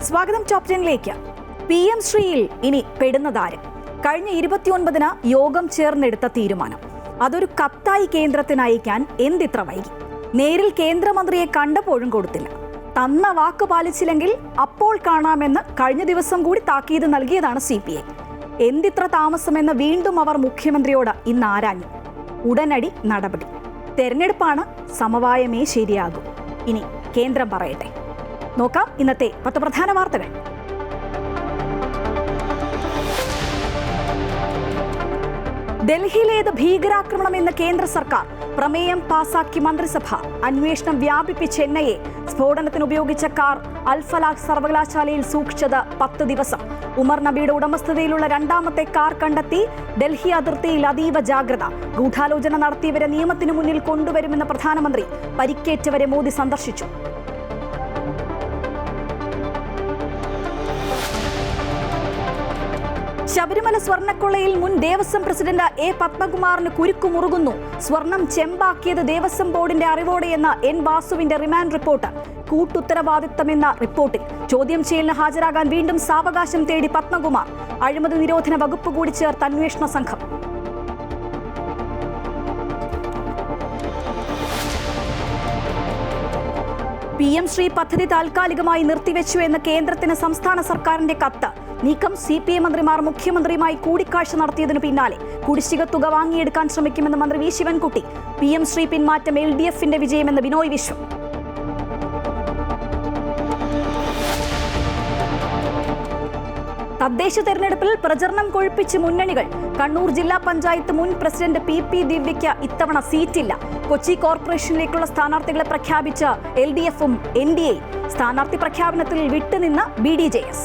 സ്വാഗതം top 10ലേക്ക്. PM ശ്രീയിൽ ഇനി പെടുന്നതാര്? കഴിഞ്ഞ 29-ന് യോഗം ചേർന്നെടുത്ത തീരുമാനം അതൊരു കത്തായി കേന്ദ്രത്തിന് അയക്കാൻ എന്തിത്ര വൈകി? നേരിൽ കേന്ദ്രമന്ത്രിയെ കണ്ടപ്പോഴും കൊടുത്തില്ല. തന്ന വാക്ക് പാലിച്ചില്ലെങ്കിൽ അപ്പോൾ കാണാമെന്ന് കഴിഞ്ഞ ദിവസം കൂടി താക്കീത് നൽകിയതാണ് CPI. എന്തിത്ര താമസമെന്ന് വീണ്ടും അവർ മുഖ്യമന്ത്രിയോട് ഇന്ന് ആരാഞ്ഞു. ഉടനടി നടപടി. തെരഞ്ഞെടുപ്പാണ്, സമവായമേ ശരിയാകൂ. ഇനി കേന്ദ്രം പറയട്ടെ. നോക്കാം ഇന്നത്തെ 10 പ്രധാന വാർത്തകൾ. ഡൽഹിയിലേത് ഭീകരാക്രമണമെന്ന് കേന്ദ്ര സർക്കാർ. പ്രമേയം പാസാക്കി മന്ത്രിസഭ. അന്വേഷണം വ്യാപിപ്പിച്ച് NIA. സ്ഫോടനത്തിന് ഉപയോഗിച്ച കാർ അൽ-ഫലാഹ് സർവകലാശാലയിൽ സൂക്ഷിച്ചത് 10 ദിവസം. ഉമർ നബിയുടെ ഉടമസ്ഥതയിലുള്ള രണ്ടാമത്തെ കാർ കണ്ടെത്തി. ഡൽഹി അതിർത്തിയിൽ അതീവ ജാഗ്രത. ഗൂഢാലോചന നടത്തിയവരെ നിയമത്തിന് മുന്നിൽ കൊണ്ടുവരുമെന്ന് പ്രധാനമന്ത്രി. പരിക്കേറ്റവരെ മോദി സന്ദർശിച്ചു. ശബരിമല സ്വർണ്ണക്കൊള്ളയിൽ മുൻ ദേവസ്വം പ്രസിഡന്റ് A. പത്മകുമാറിന് കുരുക്കുമുറുകുന്നു. സ്വർണം ചെമ്പാക്കിയത് ദേവസ്വം ബോർഡിന്റെ അറിവോടെയെന്ന N. വാസുവിന്റെ റിമാൻഡ് റിപ്പോർട്ട്. കൂട്ടുത്തരവാദിത്തമെന്ന റിപ്പോർട്ടിൽ ചോദ്യം ചെയ്യലിന് ഹാജരാകാൻ വീണ്ടും സാവകാശം തേടി പത്മകുമാർ. അഴിമതി നിരോധന വകുപ്പ് കൂടി ചേർത്ത് അന്വേഷണ സംഘം. PM ശ്രീ പദ്ധതി താൽക്കാലികമായി നിർത്തിവെച്ചു എന്ന കേന്ദ്രത്തിന് സംസ്ഥാന സർക്കാരിന്റെ കത്ത്. നീക്കം CPI മന്ത്രിമാർ മുഖ്യമന്ത്രിയുമായി കൂടിക്കാഴ്ച നടത്തിയതിനു പിന്നാലെ. കുടിശ്ശിക തുക വാങ്ങിയെടുക്കാൻ ശ്രമിക്കുമെന്ന് മന്ത്രി V. ശിവൻകുട്ടി. PM ശ്രീ പിന്മാറ്റം LDFന്റെ വിജയമെന്ന് ബിനോയ് വിശ്വം. തദ്ദേശ തെരഞ്ഞെടുപ്പിൽ പ്രചരണം കൊഴുപ്പിച്ച് മുന്നണികൾ. കണ്ണൂർ ജില്ലാ പഞ്ചായത്ത് മുൻ പ്രസിഡന്റ് PP ദിവ്യയ്ക്ക് ഇത്തവണ സീറ്റില്ല. കൊച്ചി കോർപ്പറേഷനിലേക്കുള്ള സ്ഥാനാർത്ഥികളെ പ്രഖ്യാപിച്ച LDFും NDA. സ്ഥാനാർത്ഥി പ്രഖ്യാപനത്തിൽ വിട്ടുനിന്ന BDJS.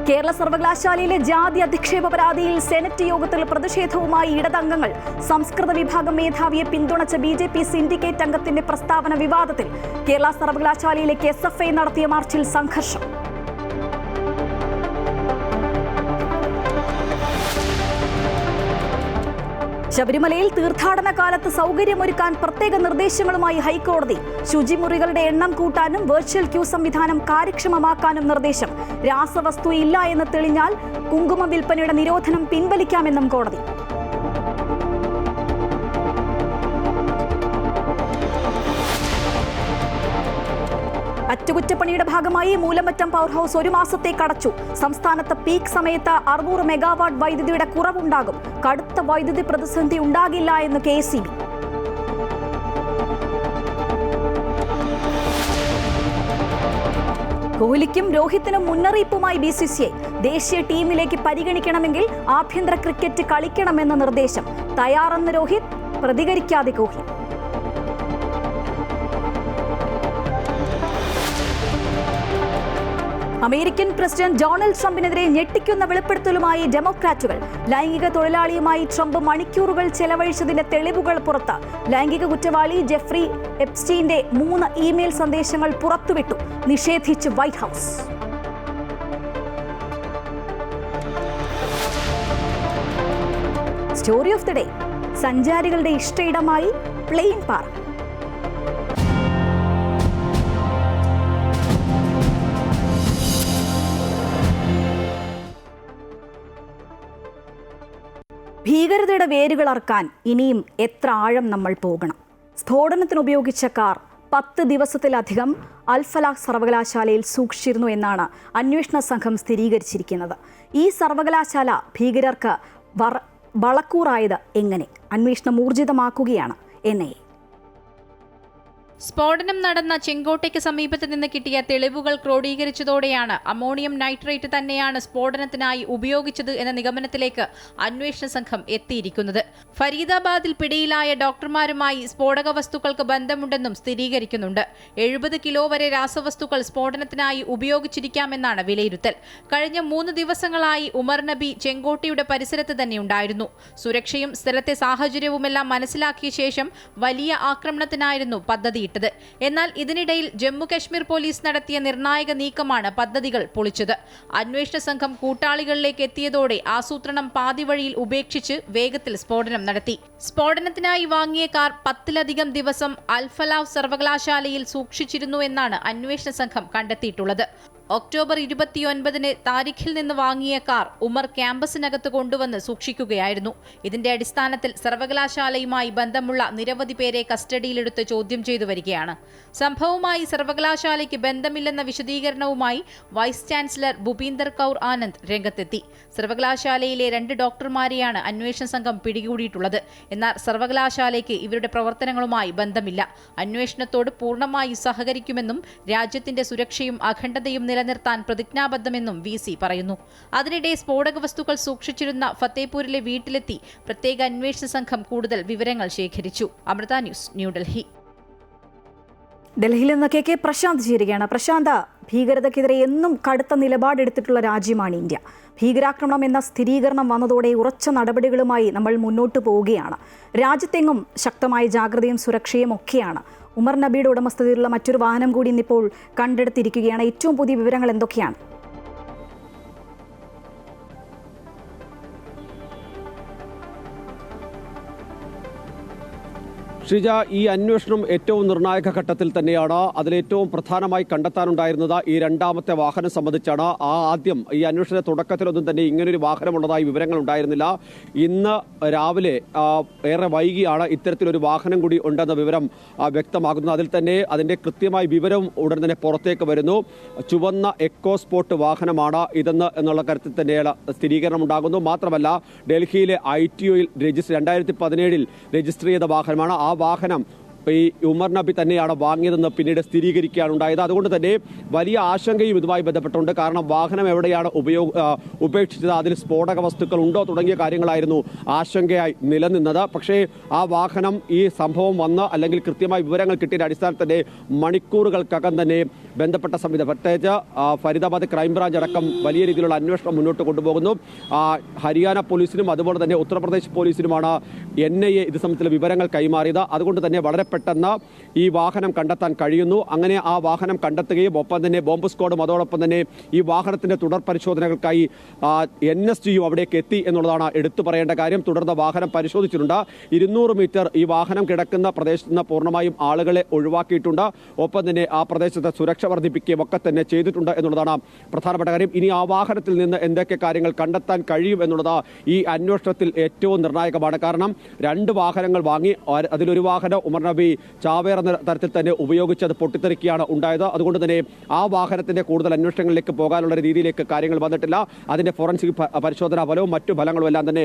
കേരള സർവകലാശാലയിലെ ജാതി അധിക്ഷേപ പരാതിയിൽ സെനറ്റ് യോഗത്തിൽ പ്രതിഷേധവുമായി ഇടതംഗങ്ങൾ. സംസ്കൃത വിഭാഗം മേധാവിയെ പിന്തുണച്ച BJP സിൻഡിക്കേറ്റ് അംഗത്തിന്റെ പ്രസ്താവന വിവാദത്തിൽ. കേരള സർവകലാശാലയിലേക്ക് SFI നടത്തിയ മാർച്ചിൽ സംഘർഷം. ശബരിമലയിൽ തീർത്ഥാടന കാലത്ത് സൗകര്യമൊരുക്കാൻ പ്രത്യേക നിർദ്ദേശങ്ങളുമായി ഹൈക്കോടതി. ശുചിമുറികളുടെ എണ്ണം കൂട്ടാനും വെർച്വൽ ക്യൂ സംവിധാനം കാര്യക്ഷമമാക്കാനും നിർദ്ദേശം. രാസവസ്തു ഇല്ല എന്ന് തെളിഞ്ഞാൽ കുങ്കുമ വിൽപ്പനയുടെ നിരോധനം പിൻവലിക്കാമെന്നും കോടതി. അറ്റകുറ്റപ്പണിയുടെ ഭാഗമായി മൂലമറ്റം പവർ ഹൗസ് 1 മാസത്തേക്ക് അടച്ചു. സംസ്ഥാനത്ത് പീക്ക് സമയത്ത് 600 മെഗാവാട്ട് വൈദ്യുതിയുടെ കുറവുണ്ടാകും. കടുത്ത വൈദ്യുതി പ്രതിസന്ധി ഉണ്ടാകില്ല എന്ന് KSEB. കോഹ്ലിക്കും രോഹിത്തിനും മുന്നറിയിപ്പുമായി BCCI. ദേശീയ ടീമിലേക്ക് പരിഗണിക്കണമെങ്കിൽ ആഭ്യന്തര ക്രിക്കറ്റ് കളിക്കണമെന്ന നിർദ്ദേശം. തയ്യാറെന്ന് രോഹിത്, പ്രതികരിക്കാതെ കോഹ്ലി. അമേരിക്കൻ പ്രസിഡന്റ് ഡൊണാൾഡ് ട്രംപിനെതിരെ ഞെട്ടിക്കുന്ന വെളിപ്പെടുത്തലുമായി ഡെമോക്രാറ്റുകൾ. ലൈംഗിക തൊഴിലാളിയുമായി ട്രംപ് മണിക്കൂറുകൾ ചെലവഴിച്ചതിന്റെ തെളിവുകൾ പുറത്ത്. ലൈംഗിക കുറ്റവാളി ജെഫ്രി എപ്സ്റ്റീന്റെ 3 ഇമെയിൽ സന്ദേശങ്ങൾ പുറത്തുവിട്ടു. നിഷേധിച്ച് white house. Story of the day. സഞ്ചാരികളുടെ ഇഷ്ടയിടമായി പ്ലെയിൻ പാർക്ക്. ഭീകരതയുടെ വേരുകളർക്കാൻ ഇനിയും എത്ര ആഴം നമ്മൾ പോകണം? സ്ഫോടനത്തിന് ഉപയോഗിച്ച കാർ 10 ദിവസത്തിലധികം അൽ-ഫലാഹ് സർവകലാശാലയിൽ സൂക്ഷിച്ചിരുന്നു എന്നാണ് അന്വേഷണ സംഘം സ്ഥിരീകരിച്ചിരിക്കുന്നത്. ഈ സർവകലാശാല ഭീകരർക്ക് വളക്കൂറായത് എങ്ങനെ? അന്വേഷണം ഊർജിതമാക്കുകയാണ് NIA. സ്ഫോടനം നടന്ന ചെങ്കോട്ടയ്ക്ക് സമീപത്ത് നിന്ന് കിട്ടിയ തെളിവുകൾ ക്രോഡീകരിച്ചതോടെയാണ് അമോണിയം നൈട്രേറ്റ് തന്നെയാണ് സ്ഫോടനത്തിനായി ഉപയോഗിച്ചത് എന്ന നിഗമനത്തിലേക്ക് അന്വേഷണ സംഘം എത്തിയിരിക്കുന്നത്. ഫരീദാബാദിൽ പിടിയിലായ ഡോക്ടർമാരുമായി സ്ഫോടക വസ്തുക്കൾക്ക് ബന്ധമുണ്ടെന്നും സ്ഥിരീകരിക്കുന്നുണ്ട്. 70 കിലോ വരെ രാസവസ്തുക്കൾ സ്ഫോടനത്തിനായി ഉപയോഗിച്ചിരിക്കാമെന്നാണ് വിലയിരുത്തൽ. കഴിഞ്ഞ 3 ദിവസങ്ങളായി ഉമർ നബി ചെങ്കോട്ടയുടെ പരിസരത്ത് തന്നെ ഉണ്ടായിരുന്നു. സുരക്ഷയും സ്ഥലത്തെ സാഹചര്യവുമെല്ലാം മനസ്സിലാക്കിയ ശേഷം വലിയ ആക്രമണത്തിനായിരുന്നു പദ്ധതി. പരാതിയിട്ടത്. എന്നാൽ ഇതിനിടയിൽ ജമ്മുകശ്മീർ പോലീസ് നടത്തിയ നിർണായക നീക്കമാണ് പദ്ധതികൾ പൊളിച്ചത്. അന്വേഷണ സംഘം കൂട്ടാളികളിലേക്ക് എത്തിയതോടെ ആസൂത്രണം പാതിവഴിയിൽ ഉപേക്ഷിച്ച് വേഗത്തിൽ സ്ഫോടനം നടത്തി. സ്ഫോടനത്തിനായി വാങ്ങിയ കാർ 10-ലധികം ദിവസം അൽഫലാഹ് സർവകലാശാലയിൽ സൂക്ഷിച്ചിരുന്നു എന്നാണ് അന്വേഷണ സംഘം കണ്ടെത്തിയിട്ടുള്ളത്. ഒക്ടോബർ 29-ന് താരിഖിൽ നിന്ന് വാങ്ങിയ കാർ ഉമർ ക്യാമ്പസിനകത്ത് കൊണ്ടുവന്ന് സൂക്ഷിക്കുകയായിരുന്നു. ഇതിന്റെ അടിസ്ഥാനത്തിൽ സർവകലാശാലയുമായി ബന്ധമുള്ള നിരവധി പേരെ കസ്റ്റഡിയിലെടുത്ത് ചോദ്യം ചെയ്തു വരികയാണ്. സംഭവവുമായി സർവകലാശാലയ്ക്ക് ബന്ധമില്ലെന്ന വിശദീകരണവുമായി വൈസ് ചാൻസലർ ഭൂപീന്ദർ കൗർ ആനന്ദ് രംഗത്തെത്തി. സർവകലാശാലയിലെ 2 ഡോക്ടർമാരെയാണ് അന്വേഷണ സംഘം പിടികൂടിയിട്ടുള്ളത്. എന്നാൽ സർവകലാശാലയ്ക്ക് ഇവരുടെ പ്രവർത്തനങ്ങളുമായി ബന്ധമില്ല. അന്വേഷണത്തോട് പൂർണ്ണമായി സഹകരിക്കുമെന്നും രാജ്യത്തിന്റെ സുരക്ഷയും അഖണ്ഡതയും നിലനിർത്താൻ പ്രതിജ്ഞാബദ്ധമെന്നും VC പറയുന്നു. അതിനിടെ സ്ഫോടക വസ്തുക്കൾ സൂക്ഷിച്ചിരുന്ന ഫത്തേപൂരിലെ വീട്ടിലെത്തി പ്രത്യേക അന്വേഷണ സംഘം കൂടുതൽ വിവരങ്ങൾ ശേഖരിച്ചു. അമൃത ന്യൂസ്, ന്യൂഡൽഹി. ഡൽഹിയിൽ നിന്ന് KK പ്രശാന്ത് ചേരുകയാണ്. പ്രശാന്ത്, ഭീകരതയ്ക്കെതിരെ എന്നും കടുത്ത നിലപാടെടുത്തിട്ടുള്ള രാജ്യമാണ് ഇന്ത്യ. ഭീകരാക്രമണം എന്ന സ്ഥിരീകരണം വന്നതോടെ ഉറച്ച നടപടികളുമായി നമ്മൾ മുന്നോട്ട് പോവുകയാണ്. രാജ്യത്തെങ്ങും ശക്തമായ ജാഗ്രതയും സുരക്ഷയും ഒക്കെയാണ്. ഉമർ നബിയുടെ ഉടമസ്ഥതയിലുള്ള മറ്റൊരു വാഹനം കൂടി ഇന്നിപ്പോൾ കണ്ടെടുത്തിരിക്കുകയാണ്. ഏറ്റവും പുതിയ വിവരങ്ങൾ എന്തൊക്കെയാണ്? ഷിജ, ഈ അന്വേഷണം ഏറ്റവും നിർണായക ഘട്ടത്തിൽ തന്നെയാണ്. അതിലേറ്റവും പ്രധാനമായി കണ്ടെത്താനുണ്ടായിരുന്നത് ഈ രണ്ടാമത്തെ വാഹനം സംബന്ധിച്ചാണ്. ആദ്യം ഈ അന്വേഷണ തുടക്കത്തിലൊന്നും തന്നെ ഇങ്ങനൊരു വാഹനമുള്ളതായി വിവരങ്ങൾ ഉണ്ടായിരുന്നില്ല. ഇന്ന് രാവിലെ ഏറെ വൈകിയാണ് ഇത്തരത്തിലൊരു വാഹനം കൂടി ഉണ്ടെന്ന വിവരം വ്യക്തമാകുന്നത്. അതിൽ തന്നെ അതിൻ്റെ കൃത്യമായ വിവരം ഉടൻ തന്നെ പുറത്തേക്ക് വരുന്നു. ചുവന്ന എക്കോ സ്പോർട്ട് വാഹനമാണ് ഇതെന്ന് എന്നുള്ള കാര്യത്തിൽ തന്നെയാണ് സ്ഥിരീകരണം ഉണ്ടാകുന്നു. മാത്രമല്ല, ഡൽഹിയിലെ ITOയിൽ 2017 രജിസ്റ്റർ ചെയ്ത വാഹനമാണ്. ആ വാഹനം ഈ ഉമർ നബി തന്നെയാണ് വാങ്ങിയതെന്ന് പിന്നീട് സ്ഥിരീകരിക്കുകയാണ് ഉണ്ടായത്. അതുകൊണ്ട് തന്നെ വലിയ ആശങ്കയും ഇതുമായി ബന്ധപ്പെട്ടുണ്ട്. കാരണം വാഹനം എവിടെയാണ് ഉപേക്ഷിച്ചത്, അതിൽ സ്ഫോടക വസ്തുക്കൾ ഉണ്ടോ തുടങ്ങിയ കാര്യങ്ങളായിരുന്നു ആശങ്കയായി നിലനിന്നത്. പക്ഷേ ആ വാഹനം ഈ സംഭവം വന്ന് അല്ലെങ്കിൽ കൃത്യമായ വിവരങ്ങൾ കിട്ടിയ അടിസ്ഥാനത്തിൽ തന്നെ മണിക്കൂറുകൾക്കകം തന്നെ ബന്ധപ്പെട്ട സംവിധാനം, പ്രത്യേകിച്ച് ഫരീദാബാദ് ക്രൈംബ്രാഞ്ച് അടക്കം വലിയ രീതിയിലുള്ള അന്വേഷണം മുന്നോട്ട് കൊണ്ടുപോകുന്നു. ഹരിയാന പോലീസിനും അതുപോലെ തന്നെ ഉത്തർപ്രദേശ് പോലീസിനുമാണ് NIA ഇത് സംബന്ധിച്ചുള്ള വിവരങ്ങൾ കൈമാറിയത്. അതുകൊണ്ട് തന്നെ വളരെ പെട്ടെന്ന് ഈ വാഹനം കണ്ടെത്താൻ കഴിയുന്നു. അങ്ങനെ ആ വാഹനം കണ്ടെത്തുകയും ഒപ്പം തന്നെ ബോംബ് സ്ക്വാഡും അതോടൊപ്പം തന്നെ ഈ വാഹനത്തിന്റെ തുടർ പരിശോധനകൾക്കായി NSGയും അവിടേക്ക് എത്തി എന്നുള്ളതാണ് എടുത്തു പറയേണ്ട കാര്യം. തുടർന്ന് വാഹനം പരിശോധിച്ചിട്ടുണ്ട്. 200 മീറ്റർ ഈ വാഹനം കിടക്കുന്ന പ്രദേശത്ത് നിന്ന് പൂർണ്ണമായും ആളുകളെ ഒഴിവാക്കിയിട്ടുണ്ട്. ഒപ്പം തന്നെ ആ പ്രദേശത്ത് സുരക്ഷ വർദ്ധിപ്പിക്കുകയും ഒക്കെ തന്നെ ചെയ്തിട്ടുണ്ട് എന്നുള്ളതാണ് പ്രധാനപ്പെട്ട കാര്യം. ഇനി ആ വാഹനത്തിൽ നിന്ന് എന്തൊക്കെ കാര്യങ്ങൾ കണ്ടെത്താൻ കഴിയും എന്നുള്ളത് ഈ അന്വേഷണത്തിൽ ഏറ്റവും നിർണായകമാണ്. കാരണം 2 വാഹനങ്ങൾ വാങ്ങി, അതിലൊരു വാഹനം ഉമർ നബി ചാവേർ എന്ന തരത്തിൽ തന്നെ ഉപയോഗിച്ച് അത് പൊട്ടിത്തെറിക്കുകയാണ് ഉണ്ടായത്. അതുകൊണ്ട് തന്നെ ആ വാഹനത്തിന്റെ കൂടുതൽ അന്വേഷണങ്ങളിലേക്ക് പോകാനുള്ള രീതിയിലേക്ക് കാര്യങ്ങൾ വന്നിട്ടില്ല. അതിന്റെ ഫോറൻസിക് പരിശോധനാ ഫലവും മറ്റു ഫലങ്ങളും എല്ലാം തന്നെ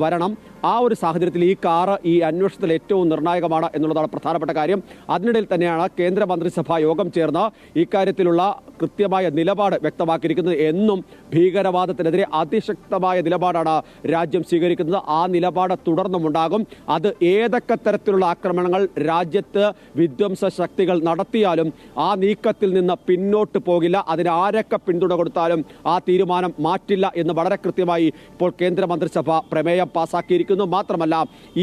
വരണം. ആ ഒരു സാഹചര്യത്തിൽ ഈ കാറ് ഈ അന്വേഷണത്തിൽ ഏറ്റവും നിർണായകമാണ് എന്നുള്ളതാണ് പ്രധാനപ്പെട്ട കാര്യം. അതിനിടയിൽ തന്നെയാണ് കേന്ദ്ര മന്ത്രിസഭാ യോഗം ചേർന്ന് ഇക്കാര്യത്തിലുള്ള കൃത്യമായ നിലപാട് വ്യക്തമാക്കിയിരിക്കുന്നത്. എന്നും ഭീകരവാദത്തിനെതിരെ അതിശക്തമായ നിലപാടാണ് രാജ്യം സ്വീകരിക്കുന്നത്. ആ നിലപാട് തുടർന്നുമുണ്ടാകും. അത് ഏതൊക്കെ തരത്തിലുള്ള ആക്രമണങ്ങൾ രാജ്യത്ത് വിധ്വംസ ശക്തികൾ നടത്തിയാലും ആ നീക്കത്തിൽ നിന്ന് പിന്നോട്ട് പോകില്ല. അതിന് ആരൊക്കെ പിന്തുണ കൊടുത്താലും ആ തീരുമാനം മാറ്റില്ല എന്ന് വളരെ കൃത്യമായി ഇപ്പോൾ കേന്ദ്ര മന്ത്രിസഭ പ്രമേയം പാസാക്കിയിരിക്കുന്നു. മാത്രമല്ല,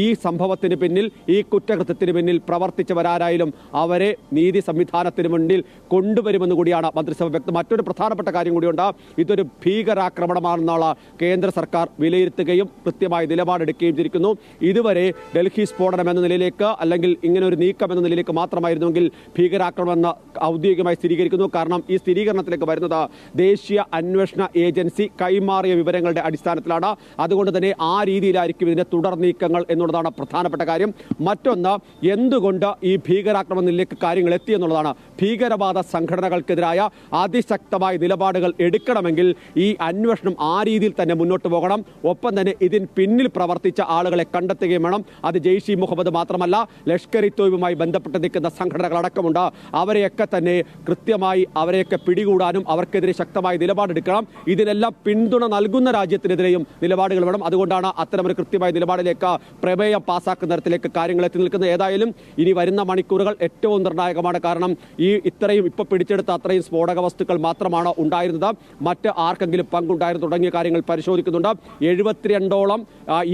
ഈ സംഭവത്തിന് പിന്നിൽ, ഈ കുറ്റകൃത്യത്തിന് പിന്നിൽ പ്രവർത്തിച്ചവരാരായാലും അവരെ നീതി സംവിധാനത്തിന് മുന്നിൽ കൊണ്ടുവരുമെന്ന് കൂടിയാണ് മന്ത്രിസഭ വ്യക്തം. മറ്റൊരു പ്രധാനപ്പെട്ട കാര്യം കൂടിയുണ്ട്. ഇതൊരു ഭീകരാക്രമണമാണെന്നുള്ള കേന്ദ്ര സർക്കാർ വിലയിരുത്തുകയും കൃത്യമായ നിലപാടെടുക്കുകയും ചെയ്തിരിക്കുന്നു. ഇതുവരെ ഡൽഹി സ്ഫോടനം എന്ന നിലയിലേക്ക് അല്ലെങ്കിൽ ഇങ്ങനെ ഒരു നീക്കം എന്ന നിലയിലേക്ക് മാത്രമായിരുന്നുവെങ്കിൽ ഭീകരാക്രമണം എന്ന് ഔദ്യോഗികമായി സ്ഥിരീകരിക്കുന്നു. കാരണം ഈ സ്ഥിരീകരണത്തിലേക്ക് വരുന്നത് ദേശീയ അന്വേഷണ ഏജൻസി കൈമാറിയ വിവരങ്ങളുടെ അടിസ്ഥാനത്തിലാണ്. അതുകൊണ്ട് തന്നെ ആ രീതിയിലായിരിക്കും ഇതിന്റെ തുടർ നീക്കങ്ങൾ എന്നുള്ളതാണ് പ്രധാനപ്പെട്ട കാര്യം. മറ്റൊന്ന്, എന്തുകൊണ്ട് ഈ ഭീകരാക്രമണത്തിലേക്ക് കാര്യങ്ങൾ എത്തിയെന്നുള്ളതാണ്. ഭീകരവാദ സംഘടനകൾക്കെതിരായ അതിശക്തമായ നിലപാടുകൾ എടുക്കണമെങ്കിൽ ഈ അന്വേഷണം ആ രീതിയിൽ തന്നെ മുന്നോട്ട് പോകണം. ഒപ്പം തന്നെ ഇതിന് പിന്നിൽ പ്രവർത്തിച്ച ആളുകളെ കണ്ടെത്തുകയും വേണം. അത് ജെയ്ഷ് ഇ മുഹമ്മദ് മാത്രമല്ല, ലഷ്കർ ഇ തോയ്ബുമായി ബന്ധപ്പെട്ട് നിൽക്കുന്ന സംഘടനകളടക്കമുണ്ട്. അവരെയൊക്കെ തന്നെ കൃത്യമായി അവരെയൊക്കെ പിടികൂടാനും അവർക്കെതിരെ ശക്തമായ നിലപാടെടുക്കണം. ഇതിനെല്ലാം പിന്തുണ നൽകുന്ന രാജ്യത്തിനെതിരെയും നിലപാടുകൾ വേണം. അതുകൊണ്ടാണ് അത്തരമൊരു കൃത്യമായ നിലപാടിലേക്ക് പ്രമേയം പാസാക്കുന്ന തരത്തിലേക്ക് കാര്യങ്ങൾ എത്തി നിൽക്കുന്നത്. ഏതായാലും ഇനി വരുന്ന മണിക്കൂറുകൾ ഏറ്റവും നിർണായകമാണ്. കാരണം ഈ ഇത്രയും ഇപ്പോൾ പിടിച്ചെടുത്ത അത്രയും സ്ഫോടക വസ്തുക്കൾ മാത്രമാണ് ഉണ്ടായിരുന്നത്, മറ്റ് ആർക്കെങ്കിലും പങ്കുണ്ടായിരുന്നു തുടങ്ങിയ കാര്യങ്ങൾ പരിശോധിക്കുന്നുണ്ട്. 72ഓളം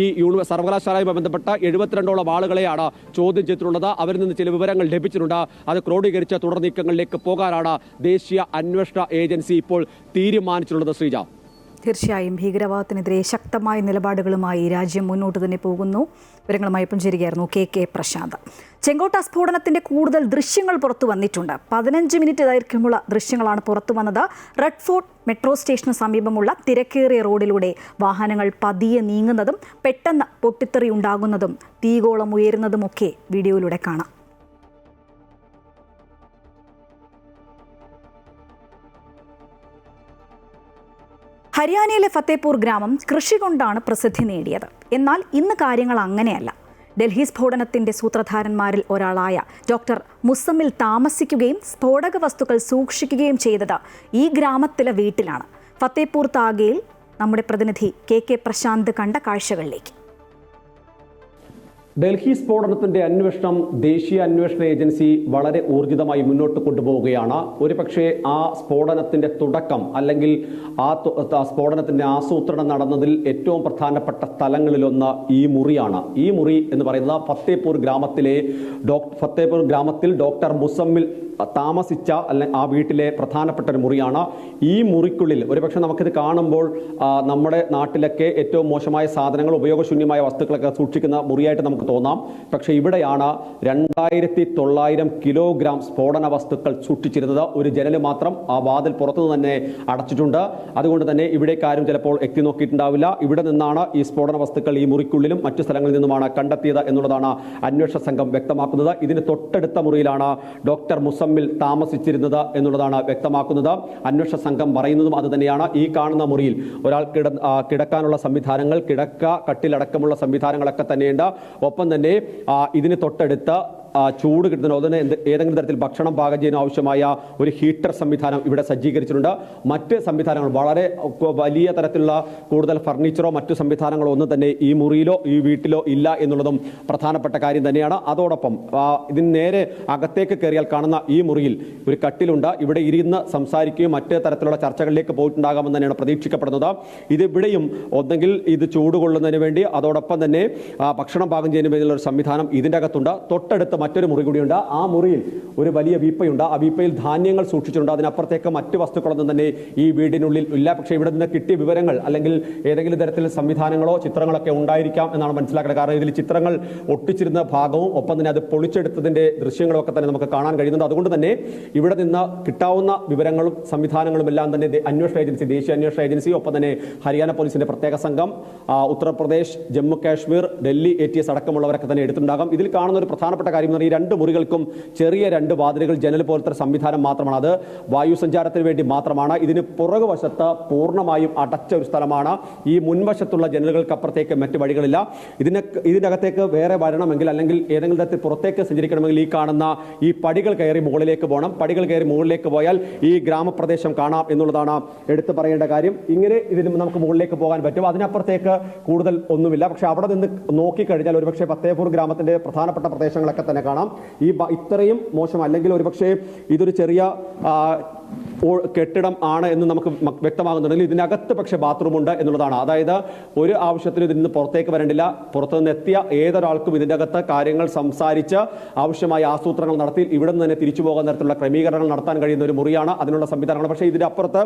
ഈ സർവകലാശാലയുമായി ബന്ധപ്പെട്ട 72ഓളം ആളുകളെയാണ് ചോദ്യം ചെയ്തിട്ടുള്ളത്. അവരിൽ നിന്ന് ചില വിവരങ്ങൾ ലഭിച്ചിട്ടുണ്ട്. അത് ക്രോഡീകരിച്ച തുടർ നീക്കങ്ങളിലേക്ക് പോകാനാണ് ദേശീയ അന്വേഷണ ഏജൻസി ഇപ്പോൾ തീരുമാനിച്ചിട്ടുള്ളത്. ശ്രീജ, തീർച്ചയായും ഭീകരവാദത്തിനെതിരെ ശക്തമായ നിലപാടുകളുമായി രാജ്യം മുന്നോട്ട് തന്നെ പോകുന്നു. വിവരങ്ങളുമായി ഇപ്പം ചേരുകയായിരുന്നു കെ പ്രശാന്ത്. ചെങ്കോട്ട സ്ഫോടനത്തിന്റെ കൂടുതൽ ദൃശ്യങ്ങൾ പുറത്തു വന്നിട്ടുണ്ട്. 15 മിനിറ്റ് ദൈർഘ്യമുള്ള ദൃശ്യങ്ങളാണ് പുറത്തു വന്നത്. റെഡ് ഫോർട്ട് മെട്രോ സ്റ്റേഷന് സമീപമുള്ള തിരക്കേറിയ റോഡിലൂടെ വാഹനങ്ങൾ പതിയെ നീങ്ങുന്നതും പെട്ടെന്ന് പൊട്ടിത്തെറി ഉണ്ടാകുന്നതും തീഗോളം ഉയരുന്നതുമൊക്കെ വീഡിയോയിലൂടെ കാണാം. ഹരിയാനയിലെ ഫത്തേപൂർ ഗ്രാമം കൃഷി കൊണ്ടാണ് പ്രസിദ്ധി നേടിയത്. എന്നാൽ ഇന്ന് കാര്യങ്ങൾ അങ്ങനെയല്ല. ഡൽഹി സ്ഫോടനത്തിന്റെ സൂത്രധാരന്മാരിൽ ഒരാളായ ഡോക്ടർ മുസമ്മിൽ താമസിക്കുകയും സ്ഫോടക വസ്തുക്കൾ സൂക്ഷിക്കുകയും ചെയ്തത് ഈ ഗ്രാമത്തിലെ വീട്ടിലാണ്. ഫത്തേപൂർ താഗയിൽ നമ്മുടെ പ്രതിനിധി കെ പ്രശാന്ത് കണ്ട കാഴ്ചകളിലേക്ക്. ഡൽഹി സ്ഫോടനത്തിന്റെ അന്വേഷണം ദേശീയ അന്വേഷണ ഏജൻസി വളരെ ഊർജിതമായി മുന്നോട്ട് കൊണ്ടുപോവുകയാണ്. ഒരുപക്ഷെ ആ സ്ഫോടനത്തിന്റെ തുടക്കം അല്ലെങ്കിൽ ആ സ്ഫോടനത്തിന്റെ ആസൂത്രണം നടന്നതിൽ ഏറ്റവും പ്രധാനപ്പെട്ട സ്ഥലങ്ങളിലൊന്ന് ഈ മുറിയാണ്. ഈ മുറി എന്ന് പറയുന്നത് ഫത്തേപൂർ ഗ്രാമത്തിൽ ഡോക്ടർ മുസമ്മിൽ താമസിച്ച ആ വീട്ടിലെ പ്രധാനപ്പെട്ട ഒരു മുറിയാണ്. ഈ മുറിക്കുള്ളിൽ ഒരുപക്ഷെ നമുക്കിത് കാണുമ്പോൾ നമ്മുടെ നാട്ടിലൊക്കെ ഏറ്റവും മോശമായ സാധനങ്ങൾ, ഉപയോഗശൂന്യമായ വസ്തുക്കളൊക്കെ സൂക്ഷിക്കുന്ന മുറിയായിട്ട് നമുക്ക് തോന്നാം. പക്ഷേ ഇവിടെയാണ് 2900 കിലോഗ്രാം സ്ഫോടന വസ്തുക്കൾ സൂക്ഷിച്ചിരുന്നത്. ഒരു ജനൽ മാത്രം, ആ വാതിൽ പുറത്തുനിന്ന് തന്നെ അടച്ചിട്ടുണ്ട്. അതുകൊണ്ട് തന്നെ ഇവിടേക്ക് ആരും ചിലപ്പോൾ എത്തി നോക്കിയിട്ടുണ്ടാവില്ല. ഇവിടെ നിന്നാണ് ഈ സ്ഫോടന വസ്തുക്കൾ ഈ മുറിക്കുള്ളിലും മറ്റു സ്ഥലങ്ങളിൽ നിന്നുമാണ് കണ്ടെത്തിയത് എന്നുള്ളതാണ് അന്വേഷണ സംഘം വ്യക്തമാക്കുന്നത്. ഇതിന് തൊട്ടടുത്ത മുറിയിലാണ് ഡോക്ടർ മുസമ്മിൽ താമസിച്ചിരുന്നത് എന്നുള്ളതാണ് വ്യക്തമാക്കുന്നത്. അന്വേഷണ സംഘം പറയുന്നതും അത് തന്നെയാണ്. ഈ കാണുന്ന മുറിയിൽ ഒരാൾ കിടക്കാനുള്ള സംവിധാനങ്ങൾ, കട്ടിലടക്കമുള്ള സംവിധാനങ്ങളൊക്കെ തന്നെയുണ്ട്. ഒപ്പം തന്നെ ഇതിന് തൊട്ടടുത്ത് ചൂട് കിട്ടുന്ന അതിന് ഏതെങ്കിലും തരത്തിൽ ഭക്ഷണം പാകം ചെയ്യാൻ ആവശ്യമായ ഒരു ഹീറ്റർ സംവിധാനം ഇവിടെ സജ്ജീകരിച്ചിട്ടുണ്ട്. മറ്റ് സംവിധാനങ്ങൾ വളരെ വലിയ തരത്തിലുള്ള കൂടുതൽ ഫർണിച്ചറോ മറ്റു സംവിധാനങ്ങളോ ഒന്നും തന്നെ ഈ മുറിയിലോ ഈ വീട്ടിലോ ഇല്ല എന്നുള്ളതും പ്രധാനപ്പെട്ട കാര്യം തന്നെയാണ്. അതോടൊപ്പം ഇതിന് നേരെ അകത്തേക്ക് കയറിയാൽ കാണുന്ന ഈ മുറിയിൽ ഒരു കട്ടിലുണ്ട്. ഇവിടെ ഇരുന്ന് സംസാരിക്കുകയും മറ്റ് തരത്തിലുള്ള ചർച്ചകളിലേക്ക് പോയിട്ടുണ്ടാകാമെന്ന് തന്നെയാണ് പ്രതീക്ഷിക്കപ്പെടുന്നത്. ഇവിടെയും ഒന്നെങ്കിൽ ഇത് ചൂട് കൊള്ളുന്നതിന് വേണ്ടി, അതോടൊപ്പം തന്നെ ഭക്ഷണം പാകം ചെയ്യുന്നതിന് വേണ്ടിയുള്ള ഒരു സംവിധാനം ഇതിൻ്റെ അകത്തുണ്ട്. തൊട്ടടുത്ത് മറ്റൊരു മുറി കൂടിയുണ്ട്. ആ മുറിയിൽ ഒരു വലിയ വീപ്പയുണ്ട്. ആ വീപ്പയിൽ ധാന്യങ്ങൾ സൂക്ഷിച്ചിട്ടുണ്ട്. അതിനപ്പുറത്തേക്ക് മറ്റ് വസ്തുക്കളൊന്നും തന്നെ ഈ വീടിനുള്ളിൽ ഇല്ല. പക്ഷേ ഇവിടെ നിന്ന് കിട്ടിയ വിവരങ്ങൾ അല്ലെങ്കിൽ ഏതെങ്കിലും തരത്തിൽ സംവിധാനങ്ങളോ ചിത്രങ്ങളൊക്കെ ഉണ്ടായിരിക്കാം എന്നാണ് മനസ്സിലാക്കുന്നത്. കാരണം ഇതിൽ ചിത്രങ്ങൾ ഒട്ടിച്ചിരുന്ന ഭാഗവും ഒപ്പം തന്നെ അത് പൊളിച്ചെടുത്തതിന്റെ ദൃശ്യങ്ങളും ഒക്കെ തന്നെ നമുക്ക് കാണാൻ കഴിയുന്നുണ്ട്. അതുകൊണ്ട് തന്നെ ഇവിടെ നിന്ന് കിട്ടാവുന്ന വിവരങ്ങളും സംവിധാനങ്ങളും എല്ലാം തന്നെ അന്വേഷണ ഏജൻസി, ദേശീയ അന്വേഷണ ഏജൻസി, ഒപ്പം തന്നെ ഹരിയാന പോലീസിന്റെ പ്രത്യേക സംഘം, ഉത്തർപ്രദേശ്, ജമ്മു കാശ്മീർ, ഡൽഹി ATS അടക്കമുള്ളവരൊക്കെ തന്നെ എടുത്തിട്ടുണ്ടാകും. ഇതിൽ കാണുന്ന ഒരു പ്രധാനപ്പെട്ട കാര്യം ഈ 2 മുറികൾക്കും ചെറിയ 2 വാതിലുകൾ, ജനൽ പോലത്തെ സംവിധാനം മാത്രമാണ്. അത് വായു സഞ്ചാരത്തിന് വേണ്ടി മാത്രമാണ്. ഇതിന് പുറകുവശത്ത് പൂർണ്ണമായും അടച്ച ഒരു സ്ഥലമാണ്. ഈ മുൻവശത്തുള്ള ജനലുകൾക്കപ്പുറത്തേക്ക് മറ്റ് വഴികളില്ല. ഇതിനകത്തേക്ക് വേറെ വരണമെങ്കിൽ അല്ലെങ്കിൽ ഏതെങ്കിലും തരത്തിൽ പുറത്തേക്ക് സഞ്ചരിക്കണമെങ്കിൽ ഈ കാണുന്ന ഈ പടികൾ കയറി മുകളിലേക്ക് പോകണം. പടികൾ കയറി മുകളിലേക്ക് പോയാൽ ഈ ഗ്രാമപ്രദേശം കാണാം എന്നുള്ളതാണ് എടുത്തു പറയേണ്ട കാര്യം. ഇങ്ങനെ ഇതിന് നമുക്ക് മുകളിലേക്ക് പോകാൻ പറ്റും. അതിനപ്പുറത്തേക്ക് കൂടുതൽ ഒന്നുമില്ല. പക്ഷെ അവിടെ നിന്ന് നോക്കിക്കഴിഞ്ഞാൽ ഒരുപക്ഷെ ഫത്തേപൂർ ഗ്രാമത്തിന്റെ പ്രധാനപ്പെട്ട പ്രദേശങ്ങളൊക്കെ തന്നെ കാണാം. ഇത്രയും മോശം അല്ലെങ്കിൽ ഒരുപക്ഷെ ഇതൊരു ചെറിയ കെട്ടിടം ആണ് എന്ന് നമുക്ക് വ്യക്തമാകുന്നുണ്ടെങ്കിൽ ഇതിനകത്ത് പക്ഷേ ബാത്റൂമുണ്ട് എന്നുള്ളതാണ്. അതായത് ഒരു ആവശ്യത്തിന് ഇതിൽ നിന്ന് പുറത്തേക്ക് വരേണ്ടില്ല. പുറത്തുനിന്ന് എത്തിയ ഏതൊരാൾക്കും ഇതിൻ്റെ അകത്ത് കാര്യങ്ങൾ സംസാരിച്ച് ആവശ്യമായ ആസൂത്രണങ്ങൾ നടത്തി ഇവിടെ നിന്ന് തന്നെ തിരിച്ചു പോകാൻ തരത്തിലുള്ള ക്രമീകരണങ്ങൾ നടത്താൻ കഴിയുന്ന ഒരു മുറിയാണ്. അതിനുള്ള സംവിധാനങ്ങൾ. പക്ഷേ ഇതിൻ്റെ അപ്പുറത്ത്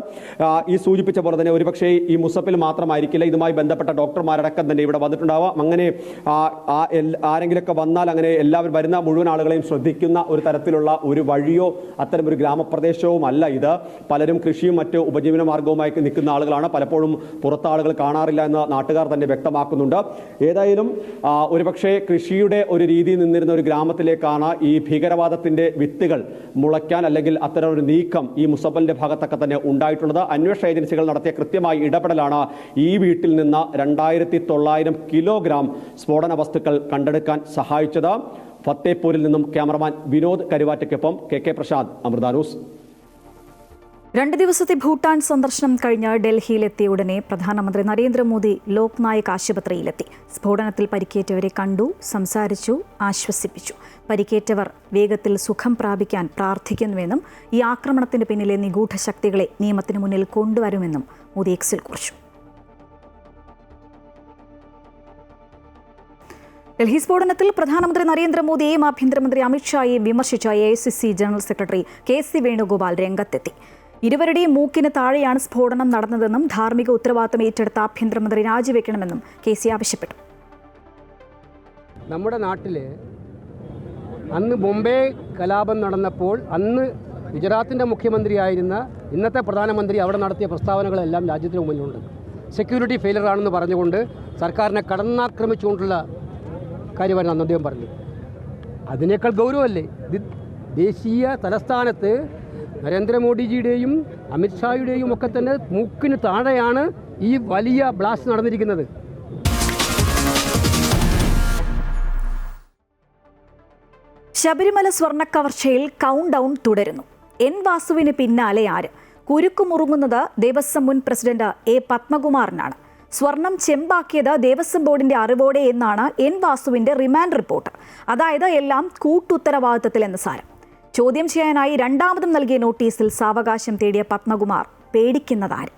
ഈ സൂചിപ്പിച്ച പോലെ തന്നെ ഒരുപക്ഷേ ഈ മുസഫിൽ മാത്രമായിരിക്കില്ല, ഇതുമായി ബന്ധപ്പെട്ട ഡോക്ടർമാരടക്കം തന്നെ ഇവിടെ വന്നിട്ടുണ്ടാവാം. അങ്ങനെ ആരെങ്കിലുമൊക്കെ വന്നാൽ അങ്ങനെ എല്ലാവരും വരുന്ന മുഴുവൻ ആളുകളെയും ശ്രദ്ധിക്കുന്ന ഒരു തരത്തിലുള്ള ഒരു വഴിയോ അത്തരം ഒരു ഗ്രാമപ്രദേശവും അല്ല ഇത്. പലരും കൃഷിയും മറ്റ് ഉപജീവന മാർഗവുമായി നിൽക്കുന്ന ആളുകളാണ്. പലപ്പോഴും പുറത്ത് ആളുകൾ കാണാറില്ല എന്ന് നാട്ടുകാർ തന്നെ വ്യക്തമാക്കുന്നുണ്ട്. ഏതായാലും ഒരുപക്ഷെ കൃഷിയുടെ ഒരു രീതിയിൽ നിന്നിരുന്ന ഒരു ഗ്രാമത്തിലേക്കാണ് ഈ ഭീകരവാദത്തിന്റെ വിത്തുകൾ മുളയ്ക്കാൻ അല്ലെങ്കിൽ അത്തരം ഒരു നീക്കം ഈ മുസഫലിന്റെ ഭാഗത്തൊക്കെ തന്നെ ഉണ്ടായിട്ടുള്ളത്. അന്വേഷണ ഏജൻസികൾ നടത്തിയ കൃത്യമായ ഇടപെടലാണ് ഈ വീട്ടിൽ നിന്ന് 2900 കിലോഗ്രാം സ്ഫോടന വസ്തുക്കൾ കണ്ടെടുക്കാൻ സഹായിച്ചത്. ഫത്തേപൂരിൽ നിന്നും ക്യാമറമാൻ വിനോദ് കരുവാറ്റയ്ക്കൊപ്പം കെ പ്രശാന്ത്, അമൃത ന്യൂസ്. 2 ദിവസത്തെ ഭൂട്ടാൻ സന്ദർശനം കഴിഞ്ഞ് ഡൽഹിയിലെത്തിയ ഉടനെ പ്രധാനമന്ത്രി നരേന്ദ്രമോദി ലോക് നായക് ആശുപത്രിയിലെത്തി. സ്ഫോടനത്തിൽ പരിക്കേറ്റവരെ കണ്ടു, സംസാരിച്ചു, ആശ്വസിപ്പിച്ചു. പരിക്കേറ്റവർ വേഗത്തിൽ സുഖം പ്രാപിക്കാൻ പ്രാർത്ഥിക്കുന്നുവെന്നും ഈ ആക്രമണത്തിന് പിന്നിലെ നിഗൂഢ ശക്തികളെ നിയമത്തിന് മുന്നിൽ കൊണ്ടുവരുമെന്നും മോദി എക്സിൽ കുറിച്ചു. ഡൽഹി സ്ഫോടനത്തിൽ പ്രധാനമന്ത്രി നരേന്ദ്രമോദിയെയും ആഭ്യന്തരമന്ത്രി അമിത്ഷായെയും വിമർശിച്ച AICC general secretary KC Venugopal രംഗത്തെത്തി. ഇരുവരുടെയും മൂക്കിന് താഴെയാണ് സ്ഫോടനം നടന്നതെന്നും ധാർമ്മിക ഉത്തരവാദിത്തം ഏറ്റെടുത്ത ആഭ്യന്തരമന്ത്രി രാജിവെക്കണമെന്നും KC ആവശ്യപ്പെട്ടു. നമ്മുടെ നാട്ടിൽ അന്ന് ബോംബെ കലാപം നടന്നപ്പോൾ അന്ന് ഗുജറാത്തിൻ്റെ മുഖ്യമന്ത്രിയായിരുന്ന ഇന്നത്തെ പ്രധാനമന്ത്രി അവിടെ നടത്തിയ പ്രസ്താവനകളെല്ലാം രാജ്യത്തിന് മുന്നിലുണ്ട്. സെക്യൂരിറ്റി ഫെയിലർ ആണെന്ന് പറഞ്ഞുകൊണ്ട് സർക്കാരിനെ കടന്നാക്രമിച്ചുകൊണ്ടുള്ള കാര്യമാണ് അന്ന് അദ്ദേഹം പറഞ്ഞത്. അതിനേക്കാൾ ഗൗരവമല്ലേ ഇത്? ദേശീയ തലസ്ഥാനത്ത് നരേന്ദ്രമോദിജിയുടെയും അമിത്ഷായുടെയും ഒക്കെ തന്നെ മൂക്കിന് താഴെയാണ് ഈ വലിയ ബ്ലാസ്റ്റ് നടന്നിരിക്കുന്നത്. ശബരിമല സ്വർണ്ണക്കവർച്ചയിൽ കൗണ്ട് ഡൗൺ തുടരുന്നു. N വാസുവിന് പിന്നാലെ ആര്? കുരുക്കുമുറുങ്ങുന്നത് ദേവസ്വം മുൻ പ്രസിഡന്റ് A പത്മകുമാറിനാണ്. സ്വർണം ചെമ്പാക്കിയത് ദേവസ്വം ബോർഡിന്റെ അറിവോടെ എന്നാണ് N വാസുവിന്റെ റിമാൻഡ് റിപ്പോർട്ട്. അതായത് എല്ലാം കൂട്ടുത്തരവാദിത്തത്തിലെന്ന് സാരം. ചോദ്യം ചെയ്യാനായി രണ്ടാമതും നൽകിയ നോട്ടീസിൽ സാവകാശം തേടിയ പത്മകുമാർ പേടിക്കുന്നതാര്?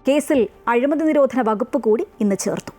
കേസിൽ അഴിമതി നിരോധന വകുപ്പ് കൂടി ഇന്ന് ചേർത്തു.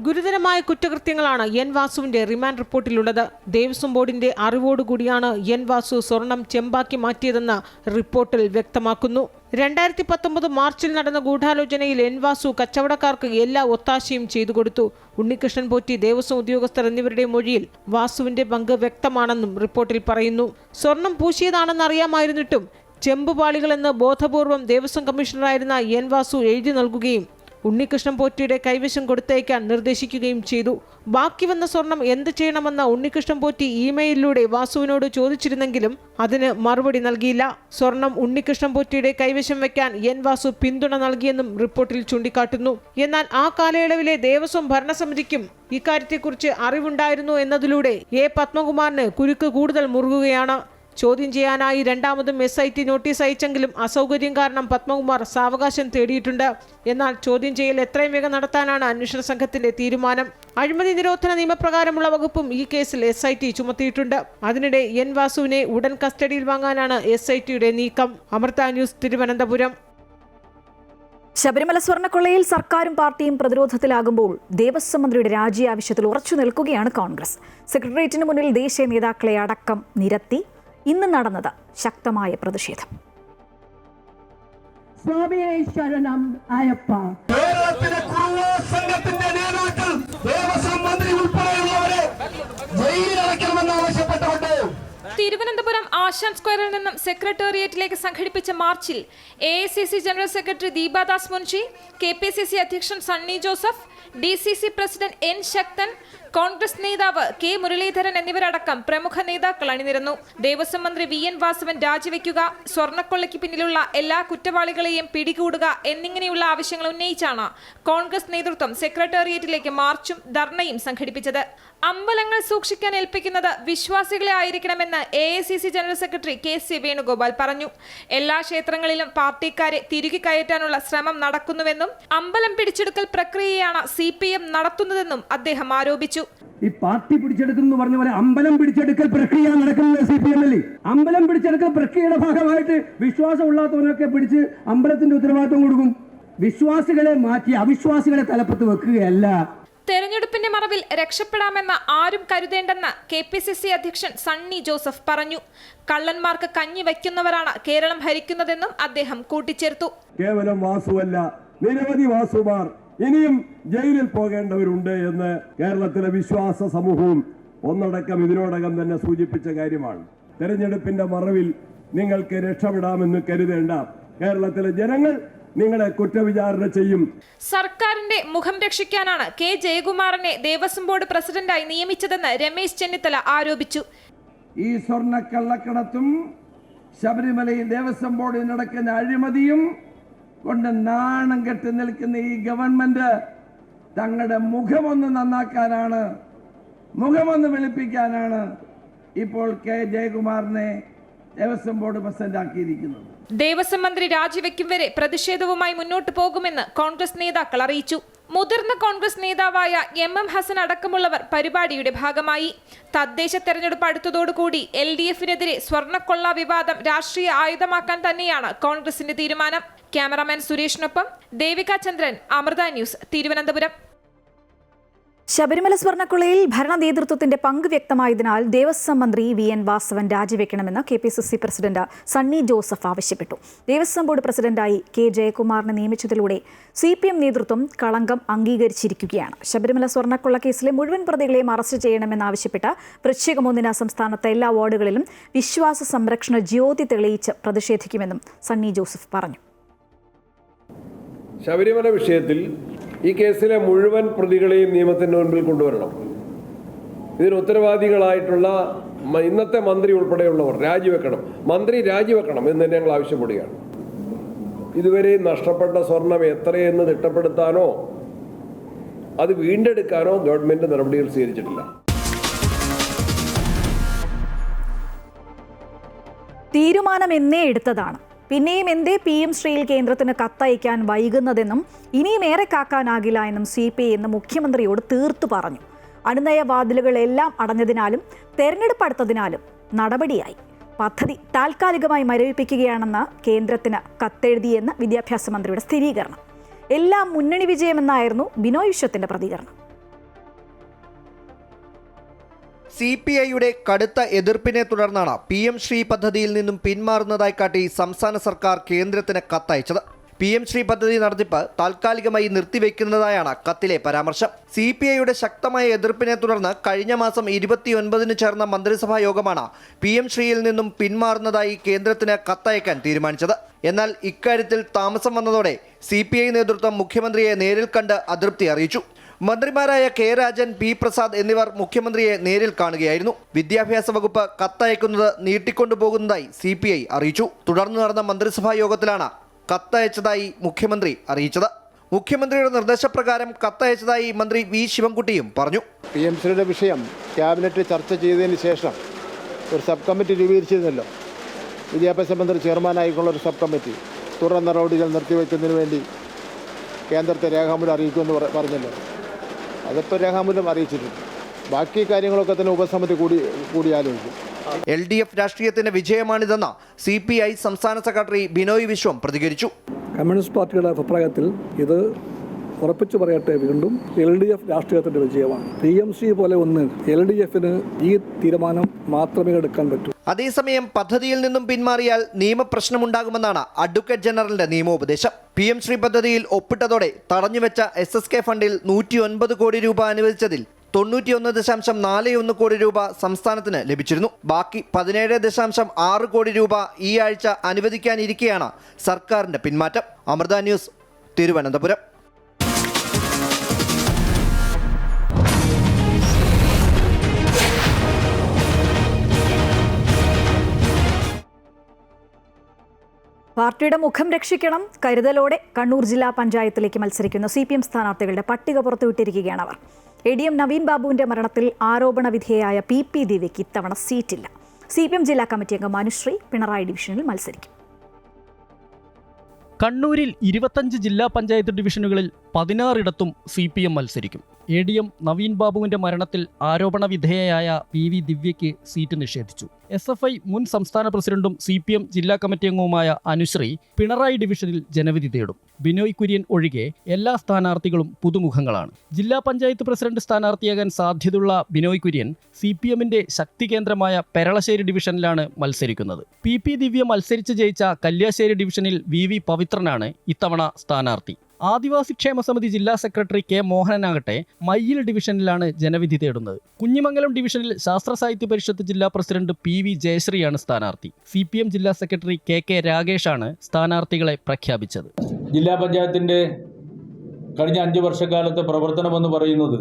ഗുരുതരമായ കുറ്റകൃത്യങ്ങളാണ് N വാസുവിന്റെ റിമാൻഡ് റിപ്പോർട്ടിലുള്ളത്. ദേവസ്വം ബോർഡിന്റെ അറിവോടുകൂടിയാണ് N വാസു സ്വർണം ചെമ്പാക്കി മാറ്റിയതെന്ന് റിപ്പോർട്ടിൽ വ്യക്തമാക്കുന്നു. 2019 മാർച്ചിൽ നടന്ന ഗൂഢാലോചനയിൽ N വാസു കച്ചവടക്കാർക്ക് എല്ലാ ഒത്താശയും ചെയ്തു കൊടുത്തു. ഉണ്ണികൃഷ്ണൻ പോറ്റി, ദേവസ്വം ഉദ്യോഗസ്ഥർ എന്നിവരുടെ മൊഴിയിൽ വാസുവിന്റെ പങ്ക് വ്യക്തമാണെന്നും റിപ്പോർട്ടിൽ പറയുന്നു. സ്വർണം പൂശിയതാണെന്നറിയാമായിരുന്നിട്ടും ചെമ്പുപാളികളെന്ന് ബോധപൂർവം ദേവസ്വം കമ്മീഷണറായിരുന്ന N വാസു എഴുതി നൽകുകയും ഉണ്ണികൃഷ്ണൻ പോറ്റിയുടെ കൈവശം കൊടുത്തയക്കാൻ നിർദ്ദേശിക്കുകയും ചെയ്തു. ബാക്കി വന്ന സ്വർണം എന്ത് ചെയ്യണമെന്ന ഉണ്ണികൃഷ്ണൻ പോറ്റി ഇമെയിലിലൂടെ വാസുവിനോട് ചോദിച്ചിരുന്നെങ്കിലും അതിന് മറുപടി നൽകിയില്ല. സ്വർണം ഉണ്ണികൃഷ്ണൻ പോറ്റിയുടെ കൈവശം വെക്കാൻ N വാസു പിന്തുണ നൽകിയെന്നും റിപ്പോർട്ടിൽ ചൂണ്ടിക്കാട്ടുന്നു. എന്നാൽ ആ കാലയളവിലെ ദേവസ്വം ഭരണസമിതിക്കും ഇക്കാര്യത്തെക്കുറിച്ച് അറിവുണ്ടായിരുന്നു എന്നതിലൂടെ A പത്മകുമാറിന് കുരുക്ക് കൂടുതൽ മുറുകുകയാണ്. ചോദ്യം ചെയ്യാനായി രണ്ടാമതും SIT നോട്ടീസ് അയച്ചെങ്കിലും അസൗകര്യം കാരണം പത്മകുമാർ സാവകാശം തേടിയിട്ടുണ്ട്. എന്നാൽ ചോദ്യം ചെയ്യൽ എത്രയും വേഗം നടത്താനാണ് അന്വേഷണ സംഘത്തിന്റെ തീരുമാനം. അഴിമതി നിരോധന നിയമപ്രകാരമുള്ള വകുപ്പും ഈ കേസിൽ SIT ചുമത്തിയിട്ടുണ്ട്. അതിനിടെ N വാസുവിനെ ഉടൻ കസ്റ്റഡിയിൽ വാങ്ങാനാണ് SITയുടെ നീക്കം. അമൃത ന്യൂസ്, തിരുവനന്തപുരം. ശബരിമല സ്വർണ്ണക്കൊള്ളയിൽ സർക്കാരും പാർട്ടിയും പ്രതിരോധത്തിലാകുമ്പോൾ ദേവസ്വം മന്ത്രിയുടെ രാജി ആവശ്യത്തിൽ ഉറച്ചു നിൽക്കുകയാണ് കോൺഗ്രസ്. സെക്രട്ടേറിയറ്റിന് മുന്നിൽ ദേശീയ നേതാക്കളെ അടക്കം നിരത്തി ഇന്ന് നടന്നത് ശക്തമായ പ്രതിഷേധം. സ്വാമിയെ ശരണം അയ്യപ്പ. കേരളത്തിലെ കുറുവ സംഘത്തിന്റെ നേതൃത്വത്തിൽ ദേവസ്വം മന്ത്രി ഉൾപ്പെടെയുള്ളവരെ ജയിലിലടയ്ക്കണമെന്ന് ആവശ്യപ്പെട്ടുകൊണ്ട് തിരുവനന്തപുരം ആശാൻ സ്ക്വയറിൽ നിന്നും സെക്രട്ടേറിയറ്റിലേക്ക് സംഘടിപ്പിച്ച മാർച്ചിൽ AICC general secretary Deepa Das Munshi, KPCC അധ്യക്ഷൻ Sunny Joseph, DCC president N ശക്തൻ, കോൺഗ്രസ് നേതാവ് K മുരളീധരൻ എന്നിവരടക്കം പ്രമുഖ നേതാക്കൾ അണിനിരന്നു. ദേവസ്വം മന്ത്രി VN വാസവൻ രാജിവെക്കുക, സ്വർണ്ണക്കൊള്ളയ്ക്ക് പിന്നിലുള്ള എല്ലാ കുറ്റവാളികളെയും പിടികൂടുക എന്നിങ്ങനെയുള്ള ആവശ്യങ്ങൾ ഉന്നയിച്ചാണ് കോൺഗ്രസ് നേതൃത്വം സെക്രട്ടേറിയറ്റിലേക്ക് മാർച്ചും ധർണയും സംഘടിപ്പിച്ചത്. അമ്പലങ്ങൾ സൂക്ഷിക്കാൻ ഏൽപ്പിക്കുന്നത് വിശ്വാസികളെ ആയിരിക്കണമെന്ന് AICC general secretary KC Venugopal പറഞ്ഞു. എല്ലാ ക്ഷേത്രങ്ങളിലും പാർട്ടിക്കാരെ തിരികെ കയറ്റാനുള്ള ശ്രമം നടക്കുന്നുവെന്നും അമ്പലം പിടിച്ചെടുക്കൽ പ്രക്രിയയാണ് CPM നടത്തുന്നതെന്നും അദ്ദേഹം ആരോപിച്ചു. ഈ പാർട്ടി പിടിച്ചെടുക്കുന്നു പറഞ്ഞ പോലെ അമ്പലം പിടിച്ചെടുക്കൽ പ്രക്രിയ നടക്കുന്നത് CPM. അമ്പലം പിടിച്ചെടുക്കൽ പ്രക്രിയയുടെ ഭാഗമായിട്ട് വിശ്വാസമുള്ളാത്തവരൊക്കെ പിടിച്ച് അമ്പലത്തിന്റെ ഉത്തരവാദിത്വം കൊടുക്കും. വിശ്വാസികളെ മാറ്റി അവിശ്വാസികളെ തലപ്പത്ത് വെക്കുകയല്ല. തെരഞ്ഞെടുപ്പിന്റെ മറവിൽ രക്ഷപ്പെടാമെന്ന് ആരും കരുതേണ്ടെന്ന് KPCC അധ്യക്ഷൻ സണ്ണി ജോസഫ് പറഞ്ഞു. കള്ളന്മാർക്ക് കഞ്ഞി വയ്ക്കുന്നവരാണ് കേരളം ഭരിക്കുന്നതെന്നും അദ്ദേഹം കൂട്ടിച്ചേർത്തു. കേവലം വാസുവല്ല, നിരവധി വാസുമാർ ഇനിയും ജയിലിൽ പോകേണ്ടവരുണ്ട് എന്ന് കേരളത്തിലെ വിശ്വാസ സമൂഹവും ഒന്നടക്കം ഇതിനോടകം തന്നെ സൂചിപ്പിച്ച കാര്യമാണ്. തെരഞ്ഞെടുപ്പിന്റെ മറവിൽ നിങ്ങൾക്ക് രക്ഷപ്പെടാമെന്ന് കരുതേണ്ട. കേരളത്തിലെ ജനങ്ങൾ നിങ്ങളെ കുറ്റവിചാരണ ചെയ്യും. സർക്കാരിന്റെ മുഖം രക്ഷിക്കാനാണ് K ജയകുമാറിനെ ദേവസ്വം ബോർഡ് പ്രസിഡന്റായി നിയമിച്ചതെന്ന് രമേശ് ചെന്നിത്തല ആരോപിച്ചു. ഈ സ്വർണ്ണക്കള്ളക്കടത്തും ശബരിമലയിൽ ദേവസ്വം ബോർഡിൽ നടക്കുന്ന അഴിമതിയും കൊണ്ട് നാണം കെട്ടി നിൽക്കുന്ന ഈ ഗവൺമെന്റ് തങ്ങളുടെ മുഖമൊന്ന് നന്നാക്കാനാണ്, മുഖമൊന്ന് വെളുപ്പിക്കാനാണ് ഇപ്പോൾ K ജയകുമാറിനെ ദേവസ്വം ബോർഡ് പ്രസിഡന്റ് ആക്കിയിരിക്കുന്നത്. ദേവസ്വം മന്ത്രി രാജിവെക്കും വരെ പ്രതിഷേധവുമായി മുന്നോട്ട് പോകുമെന്ന് കോൺഗ്രസ് നേതാക്കൾ അറിയിച്ചു. മുതിർന്ന കോൺഗ്രസ് നേതാവായ MM ഹസൻ അടക്കമുള്ളവർ പരിപാടിയുടെ ഭാഗമായി. തദ്ദേശ തെരഞ്ഞെടുപ്പ് അടുത്തതോടുകൂടി LDFനെതിരെ സ്വർണ്ണക്കൊള്ള വിവാദം രാഷ്ട്രീയ ആയുധമാക്കാൻ തന്നെയാണ് കോൺഗ്രസിന്റെ തീരുമാനം. ക്യാമറാമാൻ സുരേഷിനൊപ്പം ദേവിക ചന്ദ്രൻ, അമൃത ന്യൂസ്, തിരുവനന്തപുരം. ശബരിമല സ്വർണ്ണക്കൊള്ളയിൽ ഭരണ നേതൃത്വത്തിന്റെ പങ്ക് വ്യക്തമായതിനാൽ ദേവസ്വം മന്ത്രി VN വാസവൻ രാജിവെക്കണമെന്ന് KPCC പ്രസിഡന്റ് സണ്ണി ജോസഫ് ആവശ്യപ്പെട്ടു. ദേവസ്വം ബോർഡ് പ്രസിഡന്റായി K ജയകുമാറിനെ നിയമിച്ചതിലൂടെ CPM നേതൃത്വം കളങ്കം അംഗീകരിച്ചിരിക്കുകയാണ്. ശബരിമല സ്വർണ്ണക്കൊള്ള കേസിലെ മുഴുവൻ പ്രതികളെയും അറസ്റ്റ് ചെയ്യണമെന്നാവശ്യപ്പെട്ട് വൃശ്ചികം 1 സംസ്ഥാനത്തെ എല്ലാ വാർഡുകളിലും വിശ്വാസ സംരക്ഷണ ജ്യോതി തെളിയിച്ച് പ്രതിഷേധിക്കുമെന്നും സണ്ണി ജോസഫ് പറഞ്ഞു. ശബരിമല വിഷയത്തിൽ ഈ കേസിലെ മുഴുവൻ പ്രതികളെയും നിയമത്തിന് മുൻപിൽ കൊണ്ടുവരണം. ഇതിന് ഉത്തരവാദികളായിട്ടുള്ള ഇന്നത്തെ മന്ത്രി ഉൾപ്പെടെയുള്ളവർ രാജിവെക്കണം, മന്ത്രി രാജിവെക്കണം എന്ന് തന്നെ ഞങ്ങൾ ആവശ്യപ്പെടുകയാണ്. ഇതുവരെ നഷ്ടപ്പെട്ട സ്വർണം എത്രയെന്ന് തിട്ടപ്പെടുത്താനോ അത് വീണ്ടെടുക്കാനോ ഗവൺമെന്റ് നടപടികൾ സ്വീകരിച്ചിട്ടില്ല. തീരുമാനം എന്നേ എടുത്തതാണ്. പിന്നെയും എന്തേ PM ശ്രീയിൽ കേന്ദ്രത്തിന് കത്തയക്കാൻ വൈകുന്നതെന്നും ഇനിയും ഏറെ കാക്കാനാകില്ല എന്നും CPI എന്ന് മുഖ്യമന്ത്രിയോട് തീർത്തു പറഞ്ഞു. അനുനയ വാതിലുകളെല്ലാം അടഞ്ഞതിനാലും തെരഞ്ഞെടുപ്പ് അടുത്തതിനാലും നടപടിയായി. പദ്ധതി താൽക്കാലികമായി മരവിപ്പിക്കുകയാണെന്ന് കേന്ദ്രത്തിന് കത്തെഴുതിയെന്ന് വിദ്യാഭ്യാസ മന്ത്രിയുടെ സ്ഥിരീകരണം. എല്ലാം മുന്നണി വിജയമെന്നായിരുന്നു ബിനോയ് വിശ്വത്തിന്റെ പ്രതികരണം. CPIയുടെ കടുത്ത എതിർപ്പിനെ തുടർന്നാണ് PM ശ്രീ പദ്ധതിയിൽ നിന്നും പിന്മാറുന്നതായി കാട്ടി സംസ്ഥാന സർക്കാർ കേന്ദ്രത്തിന് കത്തയച്ചത്. PM ശ്രീ പദ്ധതി നടത്തിപ്പ് താൽക്കാലികമായി നിർത്തിവെക്കുന്നതായാണ് കത്തിലെ പരാമർശം. CPIയുടെ ശക്തമായ എതിർപ്പിനെ തുടർന്ന് കഴിഞ്ഞ മാസം 29-ന് ചേർന്ന മന്ത്രിസഭാ യോഗമാണ് PM ശ്രീയിൽ നിന്നും പിന്മാറുന്നതായി കേന്ദ്രത്തിന് കത്തയക്കാൻ തീരുമാനിച്ചത്. എന്നാൽ ഇക്കാര്യത്തിൽ താമസം വന്നതോടെ CPI നേതൃത്വം മുഖ്യമന്ത്രിയെ നേരിൽ കണ്ട് അതൃപ്തി അറിയിച്ചു. മന്ത്രിമാരായ K രാജൻ, P പ്രസാദ് എന്നിവർ മുഖ്യമന്ത്രിയെ നേരിൽ കാണുകയായിരുന്നു. വിദ്യാഭ്യാസ വകുപ്പ് കത്തയക്കുന്നത് നീട്ടിക്കൊണ്ടുപോകുന്നതായി CPI അറിയിച്ചു. തുടർന്ന് നടന്ന മന്ത്രിസഭാ യോഗത്തിലാണ് കത്തയച്ചതായി മുഖ്യമന്ത്രി അറിയിച്ചത്. മുഖ്യമന്ത്രിയുടെ നിർദ്ദേശപ്രകാരം കത്തയച്ചതായി മന്ത്രി V ശിവൻകുട്ടിയും പറഞ്ഞു. PM ശ്രീയുടെ വിഷയം ക്യാബിനറ്റ് ചർച്ച ചെയ്തതിന് ശേഷം ഒരു സബ് കമ്മിറ്റി രൂപീകരിച്ചിരുന്നല്ലോ. വിദ്യാഭ്യാസ മന്ത്രി ചെയർമാനായിക്കൊള്ള ഒരു സബ് കമ്മിറ്റി തുടർ നടപടികൾ നിർത്തിവെക്കുന്നതിന് വേണ്ടി കേന്ദ്രത്തെ രേഖാമൂലം അറിയിക്കുമെന്ന് പറഞ്ഞല്ലോ. അതിപ്പോൾ രേഖാമൂലം അറിയിച്ചിട്ടുണ്ട്. ബാക്കി കാര്യങ്ങളൊക്കെ തന്നെ ഉപസമിതി കൂടി ആലോചിക്കും. LDF രാഷ്ട്രീയത്തിന്റെ വിജയമാണിതെന്ന് CPI സംസ്ഥാന സെക്രട്ടറി ബിനോയ് വിശ്വം പ്രതികരിച്ചു. കമ്മ്യൂണിസ്റ്റ് പാർട്ടിയുടെ അഭിപ്രായത്തിൽ ഇത് ഉറപ്പിച്ചു പറയട്ടെ, വീണ്ടും LDF രാഷ്ട്രീയത്തിന്റെ വിജയമാണ്. PMC പോലെ ഒന്ന് LDFന് ഈ തീരുമാനം മാത്രമേ എടുക്കാൻ പറ്റൂ. അതേസമയം പദ്ധതിയിൽ നിന്നും പിന്മാറിയാൽ നിയമപ്രശ്നമുണ്ടാകുമെന്നാണ് അഡ്വക്കേറ്റ് ജനറലിന്റെ നിയമോപദേശം. PM ശ്രീ പദ്ധതിയിൽ ഒപ്പിട്ടതോടെ തടഞ്ഞുവെച്ച SSK ഫണ്ടിൽ 109 കോടി രൂപ അനുവദിച്ചതിൽ 91.41 കോടി രൂപ സംസ്ഥാനത്തിന് ലഭിച്ചിരുന്നു. ബാക്കി 17.6 കോടി രൂപ ഈ ആഴ്ച അനുവദിക്കാനിരിക്കെയാണ് സർക്കാരിന്റെ പിന്മാറ്റം. അമൃത ന്യൂസ്, തിരുവനന്തപുരം. പാർട്ടിയുടെ മുഖം രക്ഷിക്കണം, കരുതലോടെ കണ്ണൂർ ജില്ലാ പഞ്ചായത്തിലേക്ക് മത്സരിക്കുന്ന CPM സ്ഥാനാർത്ഥികളുടെ പട്ടിക പുറത്തുവിട്ടിരിക്കുകയാണ് അവർ. ADM നവീൻ ബാബുവിന്റെ മരണത്തിൽ ആരോപണ വിധേയയായ PP ദിവ്യയ്ക്ക് ഇത്തവണ സീറ്റില്ല. CPM ജില്ലാ കമ്മിറ്റി അംഗം അനുശ്രീ പിണറായി ഡിവിഷനിൽ മത്സരിക്കും. കണ്ണൂരിൽ 25 ജില്ലാ പഞ്ചായത്ത് ഡിവിഷനുകളിൽ 16 CPM മത്സരിക്കും. ADM നവീൻ ബാബുവിന്റെ മരണത്തിൽ ആരോപണ വിധേയയായ PV ദിവ്യയ്ക്ക് സീറ്റ് നിഷേധിച്ചു. SFI മുൻ സംസ്ഥാന പ്രസിഡന്റും CPM ജില്ലാ കമ്മിറ്റി അംഗവുമായ അനുശ്രീ പിണറായി ഡിവിഷനിൽ ജനവിധി തേടും. ബിനോയ് കുര്യൻ ഒഴികെ എല്ലാ സ്ഥാനാർത്ഥികളും പുതുമുഖങ്ങളാണ്. ജില്ലാ പഞ്ചായത്ത് പ്രസിഡന്റ് സ്ഥാനാർത്ഥിയാകാൻ സാധ്യതയുള്ള ബിനോയ് കുര്യൻ CPMന്റെ ശക്തി കേന്ദ്രമായ പെരളശ്ശേരി ഡിവിഷനിലാണ് മത്സരിക്കുന്നത്. PP ദിവ്യ മത്സരിച്ച് ജയിച്ച കല്യാശ്ശേരി ഡിവിഷനിൽ VV പവിത്രനാണ് ഇത്തവണ സ്ഥാനാർത്ഥി. ആദിവാസി ക്ഷേമ സമിതി ജില്ലാ സെക്രട്ടറി K മോഹനനാകട്ടെ മയ്യിൽ ഡിവിഷനിലാണ് ജനവിധി തേടുന്നത്. കുഞ്ഞിമംഗലം ഡിവിഷനിൽ ശാസ്ത്ര സാഹിത്യ പരിഷത്ത് ജില്ലാ പ്രസിഡന്റ് PV ജയശ്രീയാണ് സ്ഥാനാർത്ഥി. CPM ജില്ലാ സെക്രട്ടറി KK രാകേഷാണ് സ്ഥാനാർത്ഥികളെ പ്രഖ്യാപിച്ചത്. ജില്ലാ പഞ്ചായത്തിന്റെ കഴിഞ്ഞ 5 വർഷക്കാലത്തെ പ്രവർത്തനമെന്ന് പറയുന്നത്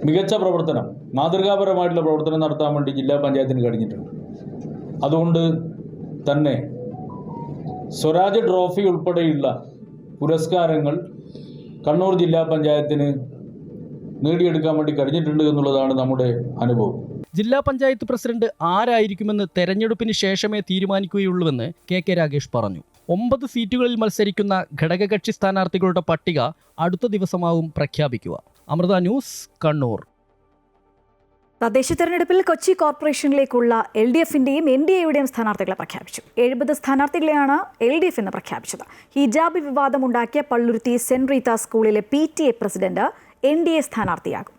മികച്ച പ്രവർത്തനം, മാതൃകാപരമായിട്ടുള്ള പ്രവർത്തനം നടത്താൻ വേണ്ടി ജില്ലാ പഞ്ചായത്തിന് കഴിഞ്ഞിട്ടുണ്ട്. അതുകൊണ്ട് തന്നെ സ്വരാജ് ട്രോഫി ഉൾപ്പെടെയുള്ള പുരസ്കാരങ്ങൾ കണ്ണൂർ ജില്ലാ പഞ്ചായത്തിന് നേടിയെടുക്കാൻ വേണ്ടി കഴിഞ്ഞിട്ടുണ്ട് എന്നുള്ളതാണ് നമ്മുടെ അനുഭവം. ജില്ലാ പഞ്ചായത്ത് പ്രസിഡന്റ് ആരായിരിക്കുമെന്ന് തെരഞ്ഞെടുപ്പിന് ശേഷമേ തീരുമാനിക്കുകയുള്ളൂവെന്ന് കെ രാഗേഷ് പറഞ്ഞു. 9 സീറ്റുകളിൽ മത്സരിക്കുന്ന ഘടകകക്ഷി സ്ഥാനാർത്ഥികളുടെ പട്ടിക അടുത്ത ദിവസമാവും പ്രഖ്യാപിക്കുക. അമൃത ന്യൂസ്, കണ്ണൂർ. തദ്ദേശ തെരഞ്ഞെടുപ്പിൽ കൊച്ചി കോർപ്പറേഷനിലേക്കുള്ള LDFന്റെയും NDAയുടെയും സ്ഥാനാർത്ഥികളെ പ്രഖ്യാപിച്ചു. 70 സ്ഥാനാർത്ഥികളെയാണ് LDF എന്ന് പ്രഖ്യാപിച്ചത്. ഹിജാബ് വിവാദമുണ്ടാക്കിയ പള്ളുരുത്തി സെന്റ് റീത്ത സ്കൂളിലെ PTA പ്രസിഡന്റ് NDA സ്ഥാനാർത്ഥിയാകും.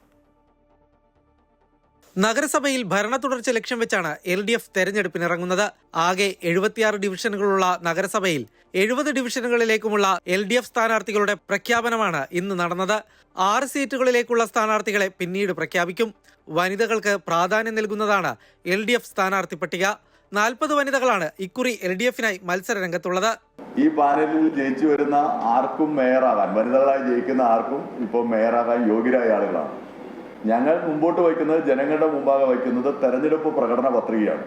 നഗരസഭയിൽ ഭരണ തുടർച്ച ലക്ഷ്യം വെച്ചാണ് LDF തെരഞ്ഞെടുപ്പിനിറങ്ങുന്നത്. ആകെ 76 ഡിവിഷനുകളുള്ള നഗരസഭയിൽ 70 ഡിവിഷനുകളിലേക്കുമുള്ള LDF സ്ഥാനാർത്ഥികളുടെ പ്രഖ്യാപനമാണ് ഇന്ന് നടന്നത്. 6 സീറ്റുകളിലേക്കുള്ള സ്ഥാനാർത്ഥികളെ പിന്നീട് പ്രഖ്യാപിക്കും. വനിതകൾക്ക് പ്രാധാന്യം നൽകുന്നതാണ് LDF സ്ഥാനാർത്ഥി പട്ടിക. 40 വനിതകളാണ് ഇക്കുറി LDFനായി മത്സര രംഗത്തുള്ളത്. ഈ പാനലിൽ ജയിച്ചു വരുന്ന ആർക്കും മേയറാകാൻ, വനിതകളായി ജയിക്കുന്ന ആർക്കും ഇപ്പോൾ മേയറാകാൻ യോഗ്യരായ ആളുകളാണ്. ഞങ്ങൾ മുമ്പോട്ട് വയ്ക്കുന്നത്, ജനങ്ങളുടെ മുമ്പാകെ വയ്ക്കുന്നത് തെരഞ്ഞെടുപ്പ് പ്രകടന പത്രികയാണ്.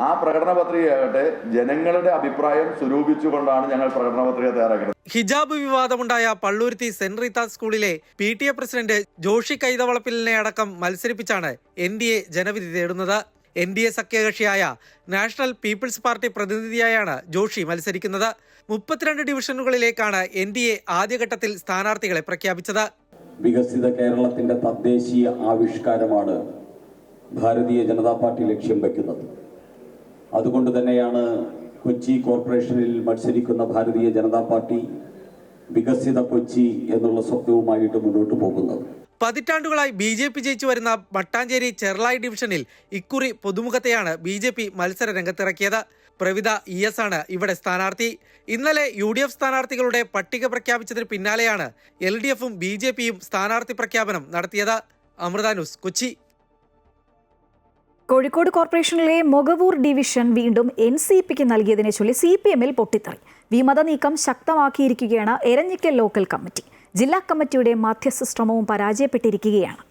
ആ പ്രകടന പത്രികയാകട്ടെ ജനങ്ങളുടെ അഭിപ്രായം സ്വരൂപിച്ചുകൊണ്ടാണ് ഞങ്ങൾ പ്രകടന പത്രിക തയ്യാറാക്കുന്നത്. ഹിജാബ് വിവാദമുണ്ടായ പള്ളുരുത്തി സെന്റ് റീത്ത സ്കൂളിലെ PTA പ്രസിഡന്റ് ജോഷി കൈതവളപ്പിലിനെ അടക്കം മത്സരിപ്പിച്ചാണ് NDA ജനവിധി തേടുന്നത്. NDA സഖ്യകക്ഷിയായ നാഷണൽ പീപ്പിൾസ് പാർട്ടി പ്രതിനിധിയായാണ് ജോഷി മത്സരിക്കുന്നത്. 32 ഡിവിഷനുകളിലേക്കാണ് NDA ആദ്യഘട്ടത്തിൽ സ്ഥാനാർത്ഥികളെ പ്രഖ്യാപിച്ചത്. വികസിത കേരളത്തിന്റെ തദ്ദേശീയ ആവിഷ്കാരമാണ് ഭാരതീയ ജനതാ പാർട്ടി ലക്ഷ്യം വയ്ക്കുന്നത്. അതുകൊണ്ട് തന്നെയാണ് കൊച്ചി കോർപ്പറേഷനിൽ മത്സരിക്കുന്ന ഭാരതീയ ജനതാ പാർട്ടി വികസിത കൊച്ചി എന്നുള്ള സ്വപ്നവുമായിട്ട് മുന്നോട്ട് പോകുന്നത്. പതിറ്റാണ്ടുകളായി BJP ജയിച്ചു വരുന്ന മട്ടാഞ്ചേരി ചെർളായി ഡിവിഷനിൽ ഇക്കുറി പുതുമുഖത്തെയാണ് BJP മത്സര രംഗത്തിറക്കിയത്. പ്രവിത ES ആണ് ഇവിടെ സ്ഥാനാർത്ഥി. ഇന്നലെ UDF സ്ഥാനാർത്ഥികളുടെ പട്ടിക പ്രഖ്യാപിച്ചതിന് പിന്നാലെയാണ് LDFും BJPയും സ്ഥാനാർത്ഥി പ്രഖ്യാപനം നടത്തിയത്. അമൃത ന്യൂസ്, കൊച്ചി. കോഴിക്കോട് കോർപ്പറേഷനിലെ മൊകവൂർ ഡിവിഷൻ വീണ്ടും NCPക്ക് നൽകിയതിനെ ചൊല്ലി CPMൽ പൊട്ടിത്തെറി. വിമത നീക്കം ശക്തമാക്കിയിരിക്കുകയാണ് എരഞ്ഞിക്കൽ ലോക്കൽ കമ്മിറ്റി. ജില്ലാ കമ്മിറ്റിയുടെ മധ്യസ്ഥ ശ്രമവും പരാജയപ്പെട്ടിരിക്കുകയാണ്.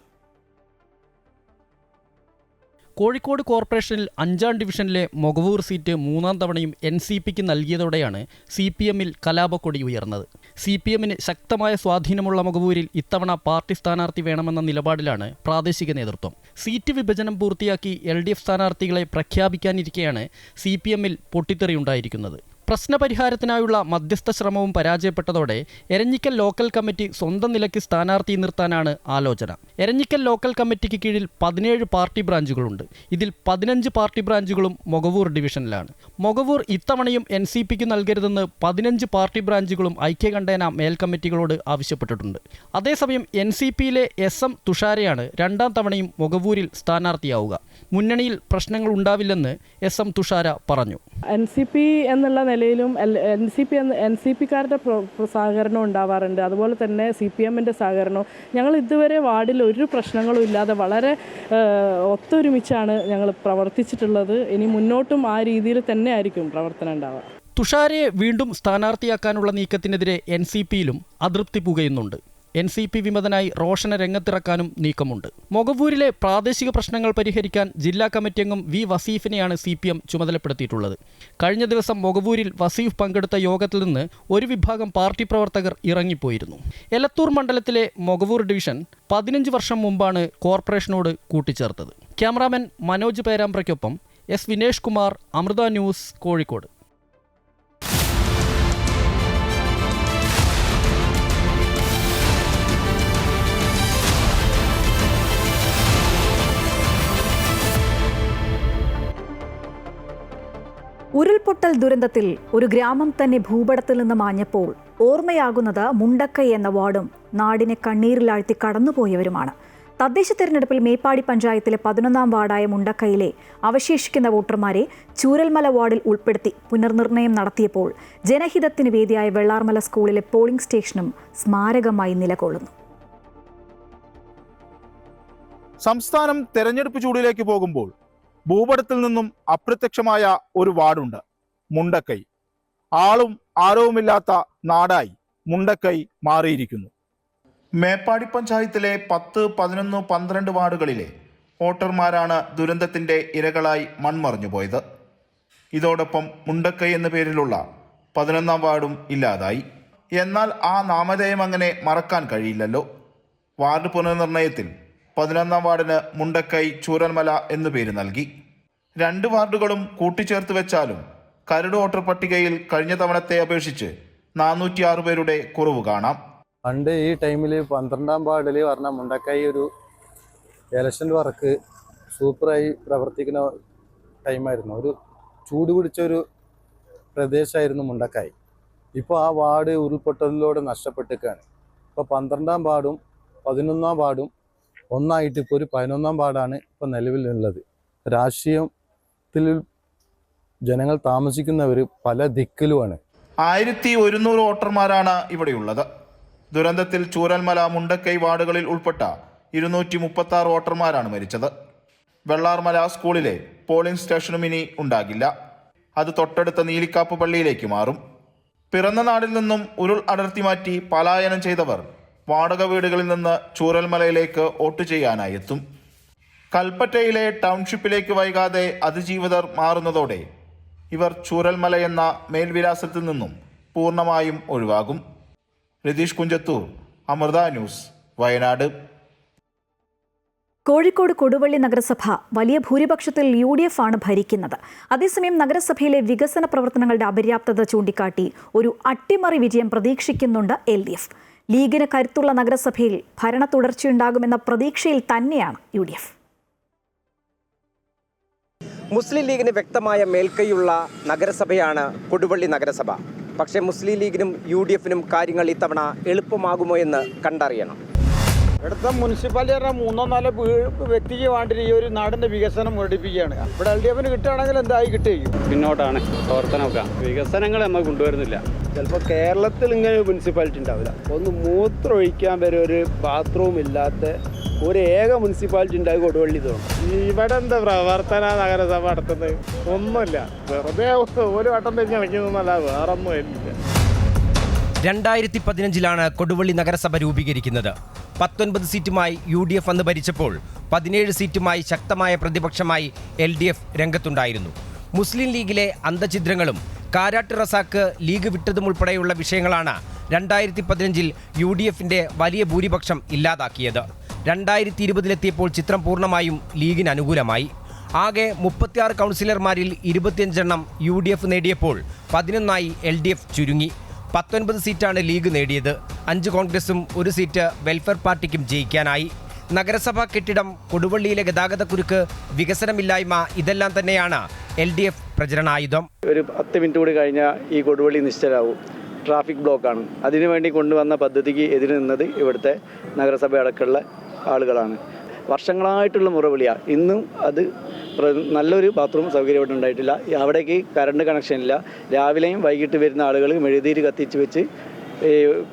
കോഴിക്കോട് കോർപ്പറേഷനിൽ 5ാം ഡിവിഷനിലെ മൊകവൂർ സീറ്റ് 3ാം തവണയും NCPക്ക് നൽകിയതോടെയാണ് CPMൽ കലാപക്കൊടി ഉയർന്നത്. CPMന് ശക്തമായ സ്വാധീനമുള്ള മൊകവൂരിൽ ഇത്തവണ പാർട്ടി സ്ഥാനാർത്ഥി വേണമെന്ന നിലപാടിലാണ് പ്രാദേശിക നേതൃത്വം. സീറ്റ് വിഭജനം പൂർത്തിയാക്കി LDF സ്ഥാനാർത്ഥികളെ പ്രഖ്യാപിക്കാനിരിക്കെയാണ് CPMൽ പൊട്ടിത്തെറിയുണ്ടായിരിക്കുന്നത്. പ്രശ്നപരിഹാരത്തിനായുള്ള മധ്യസ്ഥ ശ്രമവും പരാജയപ്പെട്ടതോടെ എരഞ്ഞിക്കൽ ലോക്കൽ കമ്മിറ്റി സ്വന്തം നിലയ്ക്ക് സ്ഥാനാർത്ഥി നിർത്താനാണ് ആലോചന. എരഞ്ഞിക്കൽ ലോക്കൽ കമ്മിറ്റിക്ക് കീഴിൽ 17 പാർട്ടി ബ്രാഞ്ചുകളുണ്ട്. ഇതിൽ 15 പാർട്ടി ബ്രാഞ്ചുകളും മൊകവൂർ ഡിവിഷനിലാണ്. മൊകവൂർ ഇത്തവണയും NCPക്ക് നൽകരുതെന്ന് 15 പാർട്ടി ബ്രാഞ്ചുകളും ഐക്യകണ്ഠേന മേൽക്കമ്മിറ്റികളോട് ആവശ്യപ്പെട്ടിട്ടുണ്ട്. അതേസമയം NCPയിലെ SM തുഷാരയാണ് 2ാം തവണയും മൊകവൂരിൽ സ്ഥാനാർത്ഥിയാവുക. മുന്നണിയിൽ പ്രശ്നങ്ങൾ ഉണ്ടാവില്ലെന്ന് SM തുഷാര പറഞ്ഞു. NCP എന്നുള്ള നിലയിലും NCPക്കാരുടെ സഹകരണം ഉണ്ടാവാറുണ്ട്. അതുപോലെ തന്നെ CPMൻ്റെ സഹകരണവും. ഞങ്ങൾ ഇതുവരെ വാർഡിൽ ഒരു പ്രശ്നങ്ങളും ഇല്ലാതെ വളരെ ഒത്തൊരുമിച്ചാണ് ഞങ്ങൾ പ്രവർത്തിച്ചിട്ടുള്ളത്. ഇനി മുന്നോട്ടും ആ രീതിയിൽ തന്നെ ആയിരിക്കും പ്രവർത്തനം ഉണ്ടാവുക. തുഷാരയെ വീണ്ടും സ്ഥാനാർത്ഥിയാക്കാനുള്ള നീക്കത്തിനെതിരെ NCPയിലും അതൃപ്തി പുകയുന്നുണ്ട്. NCP വിമതനായി റോഷനെ രംഗത്തിറക്കാനും നീക്കമുണ്ട്. മൊകവൂരിലെ പ്രാദേശിക പ്രശ്നങ്ങൾ പരിഹരിക്കാൻ ജില്ലാ കമ്മിറ്റി അംഗം V വസീഫിനെയാണ് CPM ചുമതലപ്പെടുത്തിയിട്ടുള്ളത്. കഴിഞ്ഞ ദിവസം മൊകവൂരിൽ വസീഫ് പങ്കെടുത്ത യോഗത്തിൽ നിന്ന് ഒരു വിഭാഗം പാർട്ടി പ്രവർത്തകർ ഇറങ്ങിപ്പോയിരുന്നു. എലത്തൂർ മണ്ഡലത്തിലെ മൊകവൂർ ഡിവിഷൻ 15 വർഷം മുമ്പാണ് കോർപ്പറേഷനോട് കൂട്ടിച്ചേർത്തത്. ക്യാമറാമാൻ മനോജ് പേരാമ്പ്രയ്ക്കൊപ്പം S വിനേഷ് കുമാർ, അമൃത ന്യൂസ്, കോഴിക്കോട്. ഉരുൾപൊട്ടൽ ദുരന്തത്തിൽ ഒരു ഗ്രാമം തന്നെ ഭൂപടത്തിൽ നിന്ന് മാഞ്ഞപ്പോൾ ഓർമ്മയാകുന്നത് മുണ്ടക്കൈ എന്ന വാർഡും നാടിനെ കണ്ണീരിലാഴ്ത്തി കടന്നുപോയവരുമാണ്. തദ്ദേശ തെരഞ്ഞെടുപ്പിൽ മേപ്പാടി പഞ്ചായത്തിലെ 11ാം വാർഡായ മുണ്ടക്കൈയിലെ അവശേഷിക്കുന്ന വോട്ടർമാരെ ചൂരൽമല വാർഡിൽ ഉൾപ്പെടുത്തി പുനർനിർണയം നടത്തിയപ്പോൾ ജനഹിതത്തിന് വേദിയായ വെള്ളാർമല സ്കൂളിലെ പോളിംഗ് സ്റ്റേഷനും സ്മാരകമായി നിലകൊള്ളുന്നു. സംസ്ഥാനം തെരഞ്ഞെടുപ്പ് ചൂടിലേക്ക് പോകുമ്പോൾ ഭൂപടത്തിൽ നിന്നും അപ്രത്യക്ഷമായ ഒരു വാർഡുണ്ട്, മുണ്ടക്കൈ. ആളും ആരവുമില്ലാത്ത നാടായി മുണ്ടക്കൈ മാറിയിരിക്കുന്നു. മേപ്പാടി പഞ്ചായത്തിലെ 10, 11, 12 വാർഡുകളിലെ വോട്ടർമാരാണ് ദുരന്തത്തിന്റെ ഇരകളായി മൺമറഞ്ഞുപോയത്. ഇതോടൊപ്പം മുണ്ടക്കൈ എന്ന പേരിലുള്ള 11ാം വാർഡും ഇല്ലാതായി. എന്നാൽ ആ നാമധേയം അങ്ങനെ മറക്കാൻ കഴിയില്ലല്ലോ. വാർഡ് പുനർനിർണയത്തിൽ 11ാം വാർഡിന് മുണ്ടക്കൈ ചൂരൽമല എന്നു പേര് നൽകി. 2 വാർഡുകളും കൂട്ടിച്ചേർത്ത് വെച്ചാലും കരട് വോട്ടർ പട്ടികയിൽ കഴിഞ്ഞ തവണത്തെ അപേക്ഷിച്ച് 406 പേരുടെ കുറവ് കാണാം. പണ്ട് ഈ ടൈമിൽ 12ാം വാർഡിൽ പറഞ്ഞ മുണ്ടക്കൈ ഒരു ഇലക്ഷൻ വർക്ക് സൂപ്പറായി പ്രവർത്തിക്കുന്ന ടൈമായിരുന്നു. ഒരു ചൂട് പിടിച്ചൊരു പ്രദേശമായിരുന്നു മുണ്ടക്കൈ. ഇപ്പോൾ ആ വാർഡ് ഉരുൾപൊട്ടലിലൂടെ നഷ്ടപ്പെട്ടിരിക്കുകയാണ്. ഇപ്പോൾ 12ാം വാർഡും 11ാം വാർഡും ഒന്നായിട്ട് ഇപ്പോൾ ഒരു 11ാം വാർഡാണ് ഇപ്പോൾ നിലവിലുള്ളത്. രാഷ്ട്രീയത്തിൽ ജനങ്ങൾ താമസിക്കുന്നവർ പല ദിക്കിലുമാണ്. 1100 വോട്ടർമാരാണ് ഇവിടെയുള്ളത്. ദുരന്തത്തിൽ ചൂരൽമല മുണ്ടക്കൈ വാർഡുകളിൽ ഉൾപ്പെട്ട 236 വോട്ടർമാരാണ് മരിച്ചത്. വെള്ളാർമല സ്കൂളിലെ പോളിംഗ് സ്റ്റേഷനും ഇനി ഉണ്ടാകില്ല. അത് തൊട്ടടുത്ത നീലിക്കാപ്പ് പള്ളിയിലേക്ക് മാറും. പിറന്ന നാടിൽ നിന്നും ഉരുൾ അടർത്തി മാറ്റി പലായനം ചെയ്തവർ വാടക വീടുകളിൽ നിന്ന് ചൂരൽമലയിലേക്ക് വോട്ട് ചെയ്യാനായി എത്തും. കൽപ്പറ്റയിലെ ടൗൺഷിപ്പിലേക്ക് വൈകാതെ അതിജീവിതർ മാറുന്നതോടെ ഇവർ ചൂരൽമല എന്ന മേൽവിലാസത്തിൽ നിന്നും പൂർണ്ണമായും ഒഴിവാകും. രതീഷ് കുഞ്ചത്തൂർ, അമൃത ന്യൂസ്, വയനാട്. കോഴിക്കോട് കൊടുവള്ളി നഗരസഭ വലിയ ഭൂരിപക്ഷത്തിൽ UDF ആണ് ഭരിക്കുന്നത്. അതേസമയം നഗരസഭയിലെ വികസന പ്രവർത്തനങ്ങളുടെ അപര്യാപ്തത ചൂണ്ടിക്കാട്ടി ഒരു അട്ടിമറി വിജയം പ്രതീക്ഷിക്കുന്നുണ്ട് LDF. ലീഗിന് കരുത്തുള്ള നഗരസഭയിൽ ഭരണ തുടർച്ചയുണ്ടാകുമെന്ന പ്രതീക്ഷയിൽ തന്നെയാണ് UDF. മുസ്ലിം ലീഗിന് വ്യക്തമായ മേൽക്കൈയുള്ള നഗരസഭയാണ് കൊടുവള്ളി നഗരസഭ. പക്ഷേ മുസ്ലിം ലീഗിനും UDFനും കാര്യങ്ങൾ ഇത്തവണ എളുപ്പമാകുമോ എന്ന് കണ്ടറിയണം. ഇവിടുത്തെ മുനിസിപ്പാലിറ്റി 3-4 വ്യക്തിക്ക് വേണ്ടി ഈ ഒരു നാടിന്റെ വികസനം മുരടിപ്പിക്കുകയാണ്. ഇവിടെ LDFന് കിട്ടുകയാണെങ്കിൽ എന്തായി കിട്ടുകയും പിന്നോട്ടാണ് പ്രവർത്തനമൊക്കെ. വികസനങ്ങൾ നമ്മൾ കൊണ്ടുവരുന്നില്ല. ചിലപ്പോൾ കേരളത്തിൽ ഇങ്ങനെ മുനിസിപ്പാലിറ്റി ഉണ്ടാവില്ല. ഒന്ന് മൂത്രമൊഴിക്കാൻ വരെ ഒരു ബാത്റൂം ഇല്ലാത്ത ഒരു ഏക മുനിസിപ്പാലിറ്റി ഉണ്ടായി കൊടുവള്ളി തോന്നും. ഇവിടെ എന്താ പ്രവർത്തന നഗരസഭ നടത്തുന്നത്? ഒന്നുമില്ല. വെറുതെ ഒരു വട്ടം തിരിഞ്ഞ് കളിക്കുന്നതല്ല, വേറെ ഒന്നും ഇല്ല. 2015 കൊടുവള്ളി നഗരസഭ രൂപീകരിക്കുന്നത്. 19 സീറ്റുമായി UDF അന്ന് ഭരിച്ചപ്പോൾ 17 സീറ്റുമായി ശക്തമായ പ്രതിപക്ഷമായി LDF രംഗത്തുണ്ടായിരുന്നു. മുസ്ലിം ലീഗിലെ അന്തഛിദ്രങ്ങളും കാരാട്ട് റസാക്ക് ലീഗ് വിട്ടതും ഉൾപ്പെടെയുള്ള വിഷയങ്ങളാണ് 2015 UDFന്റെ വലിയ ഭൂരിപക്ഷം ഇല്ലാതാക്കിയത്. 2020 ചിത്രം പൂർണ്ണമായും ലീഗിന് അനുകൂലമായി. ആകെ 36 കൗൺസിലർമാരിൽ 25 എണ്ണം UDF നേടിയപ്പോൾ 11 LDF ചുരുങ്ങി. 19 സീറ്റാണ് ലീഗ് നേടിയത്. 5 കോൺഗ്രസും 1 സീറ്റ് വെൽഫെയർ പാർട്ടിക്കും ജയിക്കാനായി. നഗരസഭാ കെട്ടിടം, കൊടുവള്ളിയിലെ ഗതാഗതക്കുരുക്ക്, വികസനമില്ലായ്മ, ഇതെല്ലാം തന്നെയാണ് LDF പ്രചരണായുധം. ഒരു 10 മിനിറ്റ് കൂടി കഴിഞ്ഞാൽ ഈ കൊടുവള്ളി നിശ്ചലാവും. ട്രാഫിക് ബ്ലോക്കാണ്. അതിനുവേണ്ടി കൊണ്ടുവന്ന പദ്ധതിക്ക് എതിര് നിന്നത് ഇവിടുത്തെ നഗരസഭ അടക്കമുള്ള ആളുകളാണ്. വർഷങ്ങളായിട്ടുള്ള മുറവിളിയാണ്. ഇന്നും അത് നല്ലൊരു ബാത്റൂം സൗകര്യം ഇവിടെ ഉണ്ടായിട്ടില്ല. അവിടേക്ക് കറണ്ട് കണക്ഷൻ ഇല്ല. രാവിലെയും വൈകിട്ട് വരുന്ന ആളുകൾ മെഴുകുതിരി കത്തിച്ച് വെച്ച്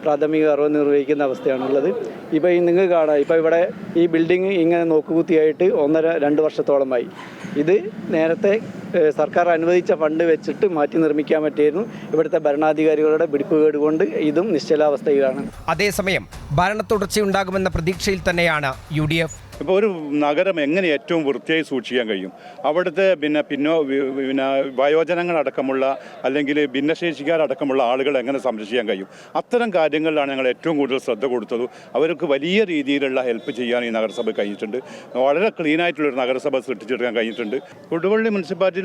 പ്രാഥമിക അറിവ് നിർവഹിക്കുന്ന അവസ്ഥയാണുള്ളത്. ഇപ്പോൾ നിങ്ങൾ കാണാം, ഇപ്പോൾ ഇവിടെ ഈ ബിൽഡിംഗ് ഇങ്ങനെ നോക്കുകുത്തിയായിട്ട് 1.5-2 വർഷത്തോളമായി. ഇത് നേരത്തെ സർക്കാർ അനുവദിച്ച ഫണ്ട് വെച്ചിട്ട് മാറ്റി നിർമ്മിക്കാൻ പറ്റിയിരുന്നു. ഇവിടുത്തെ ഭരണാധികാരികളുടെ പിടിപ്പുകേട് കൊണ്ട് ഇതും നിശ്ചലാവസ്ഥയിലാണ്. അതേസമയം ഭരണ തുടർച്ചയുണ്ടാകുമെന്ന പ്രതീക്ഷയിൽ തന്നെയാണ് UDF. ഇപ്പോൾ ഒരു നഗരം എങ്ങനെ ഏറ്റവും വൃത്തിയായി സൂക്ഷിക്കാൻ കഴിയും? അവിടുത്തെ പിന്നെ വയോജനങ്ങളടക്കമുള്ള അല്ലെങ്കിൽ ഭിന്നശേഷിക്കാരടക്കമുള്ള ആളുകൾ എങ്ങനെ സംരക്ഷിക്കാൻ കഴിയും? അത്തരം കാര്യങ്ങളിലാണ് ഞങ്ങൾ ഏറ്റവും കൂടുതൽ ശ്രദ്ധ കൊടുത്തത്. അവർക്ക് വലിയ രീതിയിലുള്ള ഹെൽപ്പ് ചെയ്യാൻ ഈ നഗരസഭ കഴിഞ്ഞിട്ടുണ്ട്. വളരെ ക്ലീനായിട്ടുള്ളൊരു നഗരസഭ സൃഷ്ടിച്ചെടുക്കാൻ കഴിഞ്ഞിട്ടുണ്ട്. കൊടുവള്ളി മുനിസിപ്പാലിറ്റിയിൽ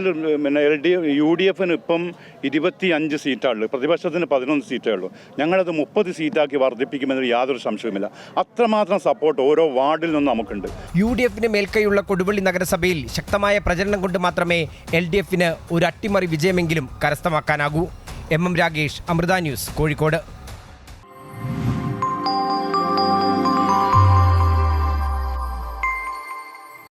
UDFന് ഇപ്പം 25 സീറ്റാണുള്ളത്. പ്രതിപക്ഷത്തിന് 11 സീറ്റേ ഉള്ളൂ. ഞങ്ങളത് 30 സീറ്റാക്കി വർദ്ധിപ്പിക്കുമെന്ന് യാതൊരു സംശയവുമില്ല. അത്രമാത്രം സപ്പോർട്ട് ഓരോ വാർഡിൽ നിന്നും നമുക്കുണ്ട്. UDFന് മേൽക്കൈയുള്ള കൊടുവള്ളി നഗരസഭയിൽ ശക്തമായ പ്രചരണം കൊണ്ട് മാത്രമേ LDFന് ഒരു അട്ടിമറി വിജയമെങ്കിലും കരസ്ഥമാക്കാനാകൂ. MM Ragesh, Amrita news, Kozhikode.